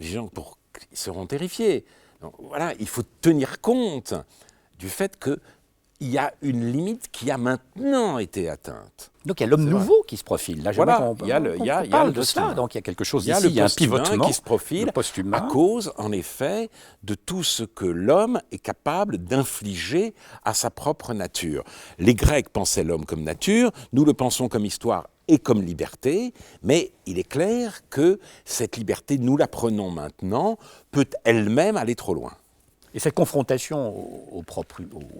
seront terrifiés. Donc voilà, il faut tenir compte du fait que il y a une limite qui a maintenant été atteinte. Donc il y a l'homme nouveau qui se profile. Là, voilà, il y a le de cela. Donc il y a quelque chose ici, il y a un pivotement qui se profile à cause, en effet, de tout ce que l'homme est capable d'infliger à sa propre nature. Les Grecs pensaient l'homme comme nature, nous le pensons comme histoire et comme liberté, mais il est clair que cette liberté, nous la prenons maintenant, peut elle-même aller trop loin. Et cette confrontation au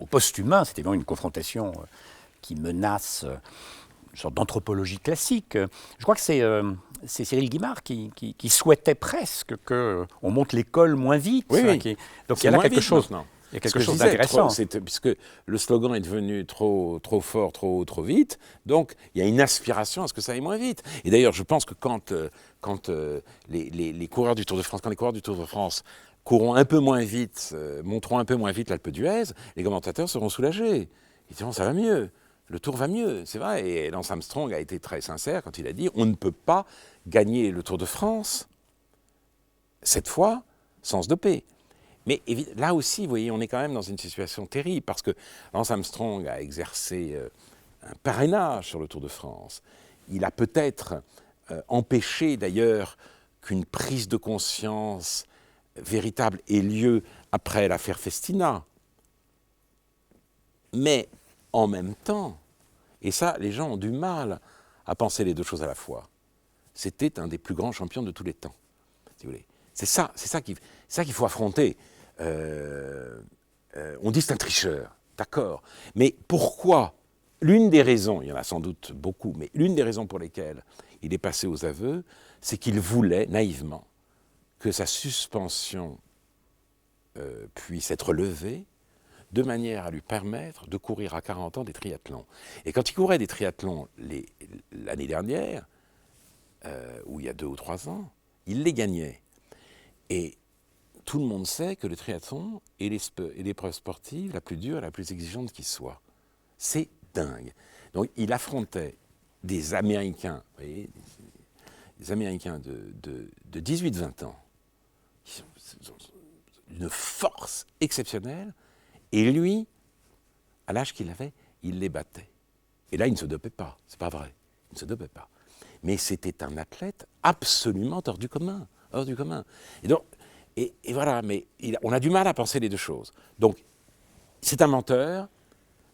post-humain, c'était vraiment une confrontation qui menace une sorte d'anthropologie classique. Je crois que c'est Cyril Guimard qui souhaitait presque qu'on monte l'école moins vite. Oui, hein, oui. Donc il y a là quelque chose. Maintenant. Il y a quelque chose d'intéressant. Puisque le slogan est devenu trop fort, trop haut, trop vite, donc il y a une aspiration à ce que ça aille moins vite. Et d'ailleurs, je pense que quand les coureurs du Tour de France, courront un peu moins vite, monteront un peu moins vite l'Alpe d'Huez, les commentateurs seront soulagés. Ils diront, ça va mieux, le Tour va mieux, c'est vrai. Et Lance Armstrong a été très sincère quand il a dit, on ne peut pas gagner le Tour de France, cette fois, sans se doper. Mais là aussi, vous voyez, on est quand même dans une situation terrible, parce que Lance Armstrong a exercé un parrainage sur le Tour de France. Il a peut-être empêché, d'ailleurs, qu'une prise de conscience véritable ait lieu après l'affaire Festina. Mais en même temps, et ça, les gens ont du mal à penser les deux choses à la fois, c'était un des plus grands champions de tous les temps, si vous voulez. C'est ça qu'il faut affronter. On dit c'est un tricheur, d'accord. Mais pourquoi ? L'une des raisons, il y en a sans doute beaucoup, mais l'une des raisons pour lesquelles il est passé aux aveux, c'est qu'il voulait, naïvement, que sa suspension puisse être levée de manière à lui permettre de courir à 40 ans des triathlons. Et quand il courait des triathlons l'année dernière, ou il y a 2 ou 3 ans, il les gagnait. Et tout le monde sait que le triathlon est l'épreuve sportive la plus dure et la plus exigeante qui soit. C'est dingue. Donc il affrontait des Américains, vous voyez, des Américains de 18-20 ans, qui sont d'une force exceptionnelle, et lui, à l'âge qu'il avait, il les battait. Et là, il ne se dopait pas, c'est pas vrai, il ne se dopait pas. Mais c'était un athlète absolument hors du commun, hors du commun. Et donc, et voilà, mais on a du mal à penser les deux choses. Donc, c'est un menteur,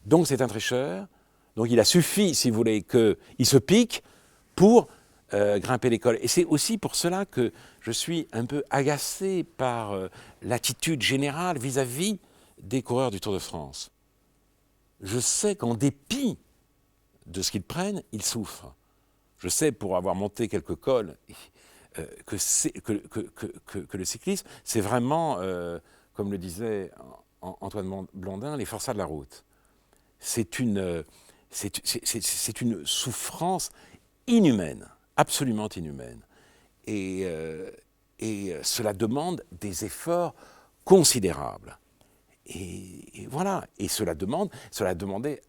donc c'est un tricheur, donc il a suffi, si vous voulez, qu'il se pique pour grimper l'école. Et c'est aussi pour cela que je suis un peu agacé par l'attitude générale vis-à-vis des coureurs du Tour de France. Je sais qu'en dépit de ce qu'ils prennent, ils souffrent. Je sais, pour avoir monté quelques cols, que le cyclisme, c'est vraiment, comme le disait Antoine Blondin, les forçats de la route. C'est une souffrance inhumaine, absolument inhumaine. Et cela demande des efforts considérables. Et voilà, et cela demandait,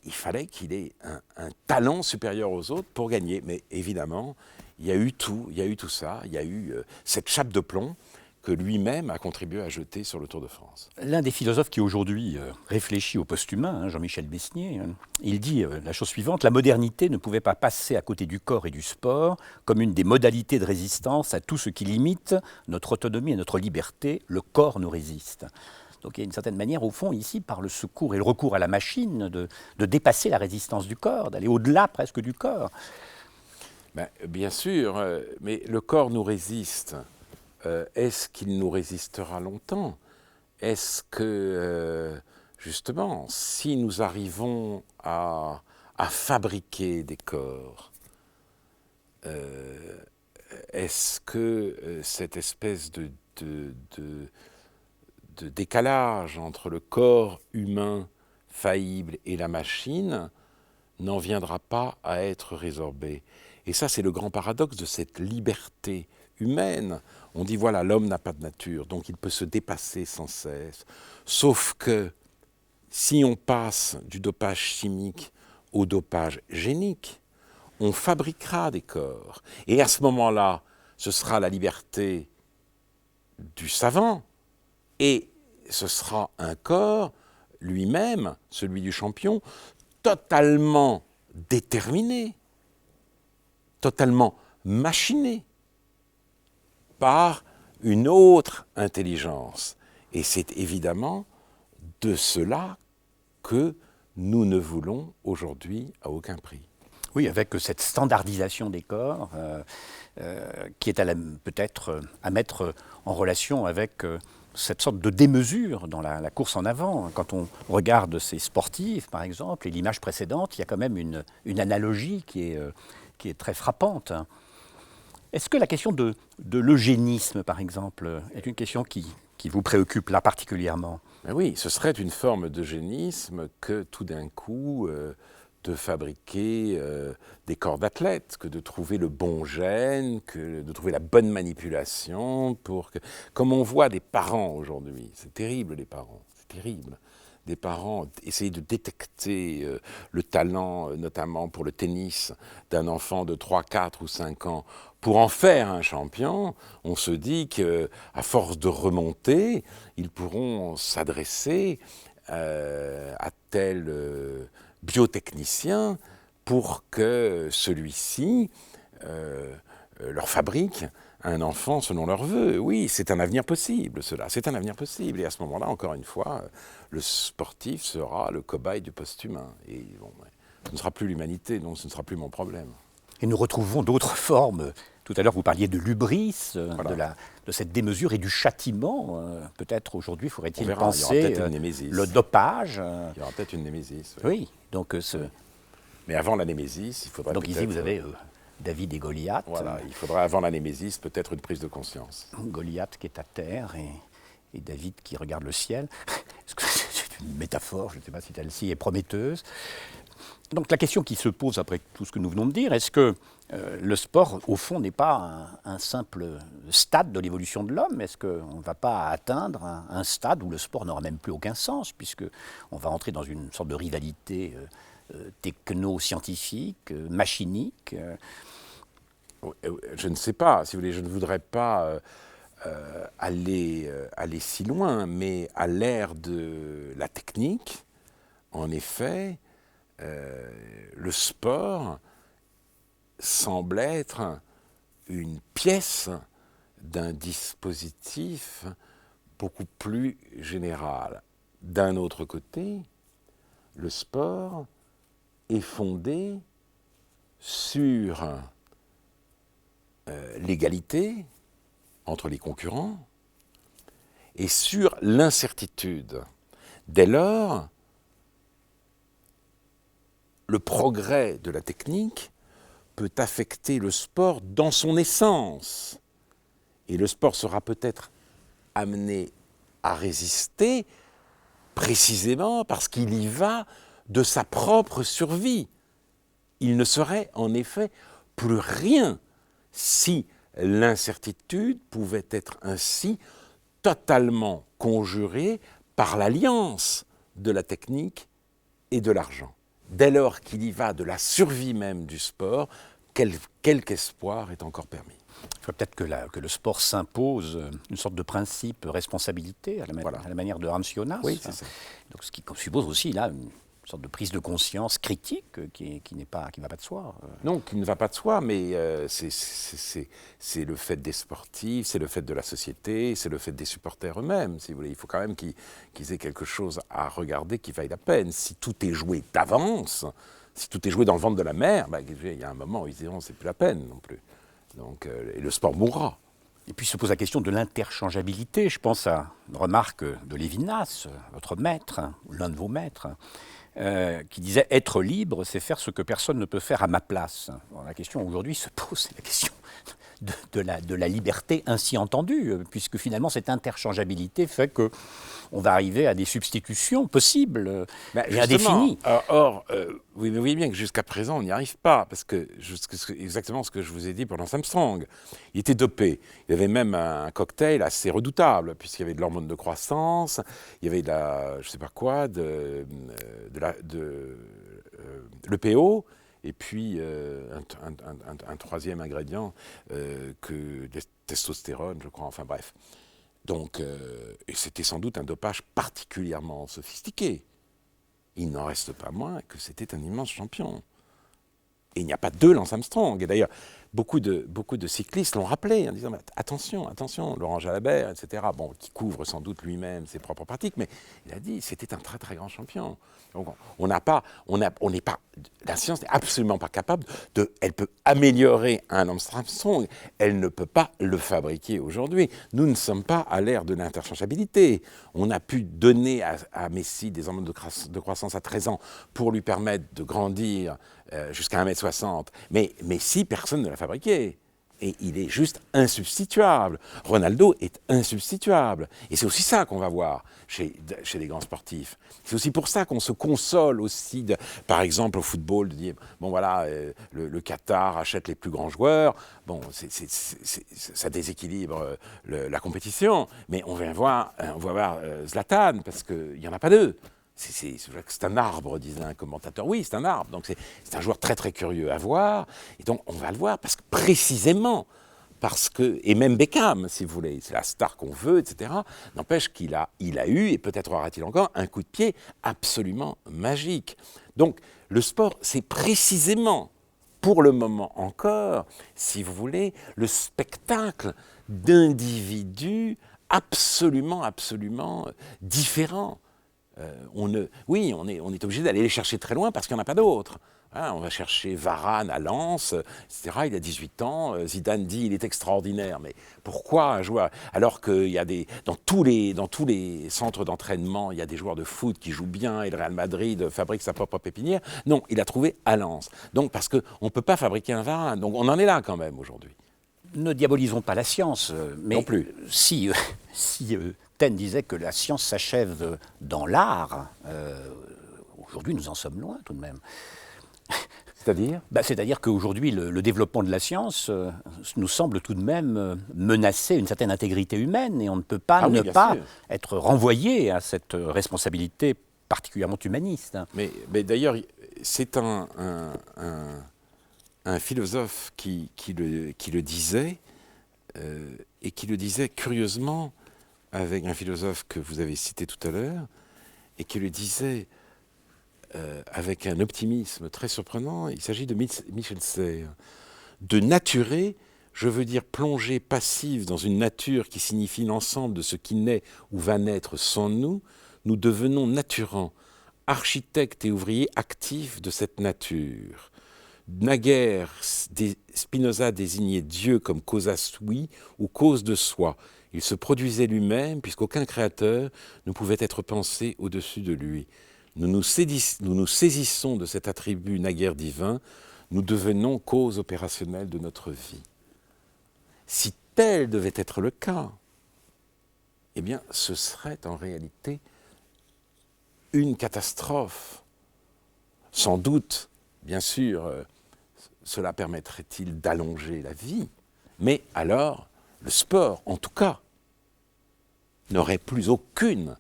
il fallait qu'il ait un talent supérieur aux autres pour gagner. Mais évidemment, il y a eu tout ça, il y a eu cette chape de plomb que lui-même a contribué à jeter sur le Tour de France. L'un des philosophes qui aujourd'hui réfléchit au post-humain, Jean-Michel Besnier, il dit la chose suivante: la modernité ne pouvait pas passer à côté du corps et du sport comme une des modalités de résistance à tout ce qui limite notre autonomie et notre liberté. Le corps nous résiste. Donc il y a une certaine manière, au fond, ici, par le secours et le recours à la machine, de dépasser la résistance du corps, d'aller au-delà presque du corps. Ben, bien sûr, mais le corps nous résiste. Est-ce qu'il nous résistera longtemps? Est-ce que, justement, si nous arrivons à fabriquer des corps, est-ce que cette espèce de décalage entre le corps humain faillible et la machine n'en viendra pas à être résorbé? Et ça, c'est le grand paradoxe de cette liberté humaine. On dit, voilà, l'homme n'a pas de nature, donc il peut se dépasser sans cesse. Sauf que si on passe du dopage chimique au dopage génique, on fabriquera des corps. Et à ce moment-là, ce sera la liberté du savant, et ce sera un corps, lui-même, celui du champion, totalement déterminé, totalement machiné par une autre intelligence. Et c'est évidemment de cela que nous ne voulons aujourd'hui à aucun prix. Oui, avec cette standardisation des corps qui est peut-être à mettre en relation avec cette sorte de démesure dans la course en avant. Quand on regarde ces sportifs, par exemple, et l'image précédente, il y a quand même une analogie qui est très frappante. Est-ce que la question de l'eugénisme, par exemple, est une question qui vous préoccupe là particulièrement? Ben oui, ce serait une forme d'eugénisme que tout d'un coup, de fabriquer des corps d'athlètes, que de trouver le bon gène, que de trouver la bonne manipulation pour que... Comme on voit des parents aujourd'hui, c'est terrible les parents, c'est terrible. Des parents essayer de détecter le talent, notamment pour le tennis, d'un enfant de 3, 4 ou 5 ans, pour en faire un champion. On se dit qu'à force de remonter, ils pourront s'adresser à tel biotechnicien pour que celui-ci leur fabrique un enfant selon leurs vœux. Oui, c'est un avenir possible, cela. C'est un avenir possible. Et à ce moment-là, encore une fois, le sportif sera le cobaye du post-humain. Et bon, ce ne sera plus l'humanité, donc ce ne sera plus mon problème. Et nous retrouvons d'autres formes. Tout à l'heure, vous parliez de l'ubris, Voilà. de cette démesure et du châtiment. Peut-être aujourd'hui, faudrait-il penser il y aura peut-être une némésis. le dopage. Il y aura peut-être une némésis. Oui, donc Mais avant la némésis, il faudrait donc peut-être... ici, vous avez David et Goliath. Voilà, il faudra avant la némésis peut-être une prise de conscience. Goliath qui est à terre et David qui regarde le ciel. Est-ce que c'est une métaphore? Je ne sais pas si celle-ci est prometteuse. Donc la question qui se pose après tout ce que nous venons de dire, est-ce que le sport, au fond, n'est pas un simple stade de l'évolution de l'homme? Est-ce qu'on ne va pas atteindre un stade où le sport n'aura même plus aucun sens, puisqu'on va entrer dans une sorte de rivalité techno-scientifique, machinique? Je ne sais pas, si vous voulez, je ne voudrais pas aller si loin, mais à l'ère de la technique, en effet, le sport semble être une pièce d'un dispositif beaucoup plus général. D'un autre côté, le sport est fondé sur l'égalité entre les concurrents et sur l'incertitude. Dès lors, le progrès de la technique peut affecter le sport dans son essence. Et le sport sera peut-être amené à résister précisément parce qu'il y va de sa propre survie. Il ne serait en effet plus rien si l'incertitude pouvait être ainsi totalement conjurée par l'alliance de la technique et de l'argent. Dès lors qu'il y va de la survie même du sport, quelque espoir est encore permis. Il faut peut-être que le sport s'impose une sorte de principe responsabilité à la manière de Hans Jonas. Oui, c'est ça. Donc, ce qui suppose aussi là une sorte de prise de conscience critique qui ne va pas de soi. Non, qui ne va pas de soi, mais c'est le fait des sportifs, c'est le fait de la société, c'est le fait des supporters eux-mêmes, si vous voulez. Il faut quand même qu'ils aient quelque chose à regarder qui vaille la peine. Si tout est joué d'avance, si tout est joué dans le ventre de la mer, il y a un moment où ils diront c'est plus la peine non plus. Donc, et le sport mourra. Et puis se pose la question de l'interchangeabilité. Je pense à une remarque de Lévinas, votre maître, ou l'un de vos maîtres, qui disait « Être libre, c'est faire ce que personne ne peut faire à ma place ». La question aujourd'hui se pose, c'est la question de la liberté ainsi entendue, puisque finalement cette interchangeabilité fait qu'on va arriver à des substitutions possibles et indéfinies. Or, vous voyez bien que jusqu'à présent, on n'y arrive pas, parce que exactement ce que je vous ai dit pour Lance Armstrong. Il était dopé. Il y avait même un cocktail assez redoutable, puisqu'il y avait de l'hormone de croissance, il y avait de la, je ne sais pas quoi, l'EPO, et puis un troisième ingrédient que testostérone, je crois, enfin bref. Donc, et c'était sans doute un dopage particulièrement sophistiqué. Il n'en reste pas moins que c'était un immense champion. Et il n'y a pas deux Lance Armstrong. Et d'ailleurs, beaucoup de cyclistes l'ont rappelé en disant attention, Laurent Jalabert, etc., bon, qui couvre sans doute lui-même ses propres pratiques, mais il a dit c'était un très très grand champion. Donc la science n'est absolument pas capable elle peut améliorer un Lance Armstrong, elle ne peut pas le fabriquer aujourd'hui. Nous ne sommes pas à l'ère de l'interchangeabilité. On a pu donner à Messi des hormones de croissance à 13 ans pour lui permettre de grandir jusqu'à 1m60. Mais Messi, personne ne l'a fabriqué. Et il est juste insubstituable. Ronaldo est insubstituable. Et c'est aussi ça qu'on va voir chez les grands sportifs. C'est aussi pour ça qu'on se console aussi, par exemple au football, de dire, bon voilà, le Qatar achète les plus grands joueurs. Bon, ça déséquilibre la compétition. Mais on va voir Zlatan, parce qu'il n'y en a pas deux. C'est un arbre, disait un commentateur. Oui, c'est un arbre. Donc c'est un joueur très très curieux à voir. Et donc on va le voir parce que, et même Beckham, si vous voulez, c'est la star qu'on veut, etc. N'empêche qu'il a eu, et peut-être aura-t-il encore, un coup de pied absolument magique. Donc le sport, c'est précisément, pour le moment encore, si vous voulez, le spectacle d'individus absolument différents. On est obligé d'aller les chercher très loin parce qu'il n'y en a pas d'autres. Hein, on va chercher Varane à Lens, etc. Il a 18 ans. Zidane dit il est extraordinaire. Mais pourquoi un joueur? Alors qu'il y a dans tous les centres d'entraînement, il y a des joueurs de foot qui jouent bien et le Real Madrid fabrique sa propre pépinière. Non, il a trouvé à Lens. Donc parce qu'on ne peut pas fabriquer un Varane. Donc on en est là quand même aujourd'hui. Ne diabolisons pas la science, mais non plus. Si Taine disait que la science s'achève dans l'art, aujourd'hui, nous en sommes loin tout de même. C'est-à-dire ? C'est-à-dire qu'aujourd'hui, le développement de la science nous semble tout de même menacer une certaine intégrité humaine et on ne peut pas ne pas être renvoyé à cette responsabilité particulièrement humaniste. Mais d'ailleurs, c'est un philosophe qui le disait, et qui le disait curieusement avec un philosophe que vous avez cité tout à l'heure, et qui le disait avec un optimisme très surprenant. Il s'agit de Michel Serres. De naturer, je veux dire plonger passive dans une nature qui signifie l'ensemble de ce qui naît ou va naître sans nous, nous devenons naturants, architectes et ouvriers actifs de cette nature. Naguère, Spinoza désignait Dieu comme causa sui ou cause de soi. Il se produisait lui-même puisqu'aucun créateur ne pouvait être pensé au-dessus de lui. Nous nous saisissons de cet attribut naguère divin, nous devenons cause opérationnelle de notre vie. Si tel devait être le cas, eh bien, ce serait en réalité une catastrophe. Sans doute, bien sûr, cela permettrait-il d'allonger la vie, mais alors, le sport, en tout cas, n'aurait plus aucune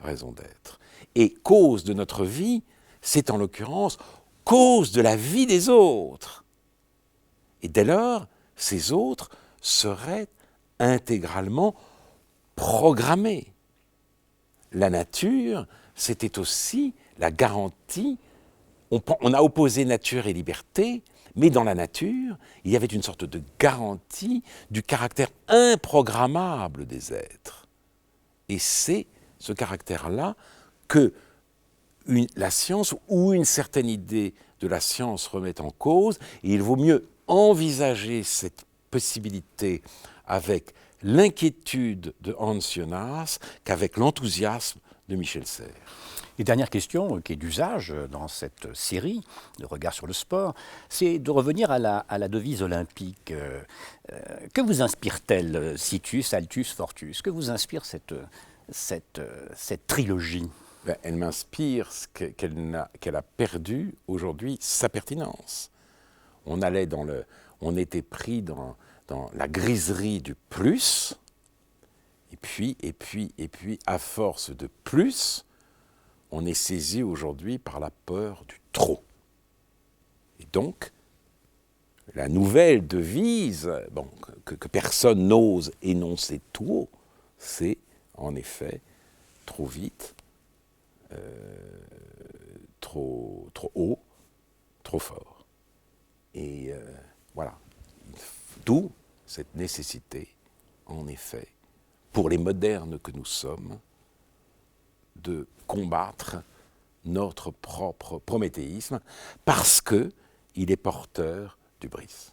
raison d'être. Et cause de notre vie, c'est en l'occurrence cause de la vie des autres. Et dès lors, ces autres seraient intégralement programmés. La nature, c'était aussi la garantie. On a opposé nature et liberté, mais dans la nature, il y avait une sorte de garantie du caractère improgrammable des êtres. Et c'est ce caractère-là que la science ou une certaine idée de la science remet en cause, et il vaut mieux envisager cette possibilité avec l'inquiétude de Hans Jonas qu'avec l'enthousiasme de Michel Serres. Et dernière question qui est d'usage dans cette série de regards sur le sport, c'est de revenir à la devise olympique. Que vous inspire-t-elle, Situs, Altus, Fortus? Que vous inspire cette trilogie? Elle m'inspire qu'elle a perdu aujourd'hui sa pertinence. On était pris dans la griserie du plus, et puis, à force de plus, on est saisi aujourd'hui par la peur du trop. Et donc, la nouvelle devise, que personne n'ose énoncer tout haut, c'est en effet trop vite, trop haut, trop fort. Et voilà. D'où cette nécessité, en effet, pour les modernes que nous sommes, de combattre notre propre prométhéisme parce qu'il est porteur d'hubris.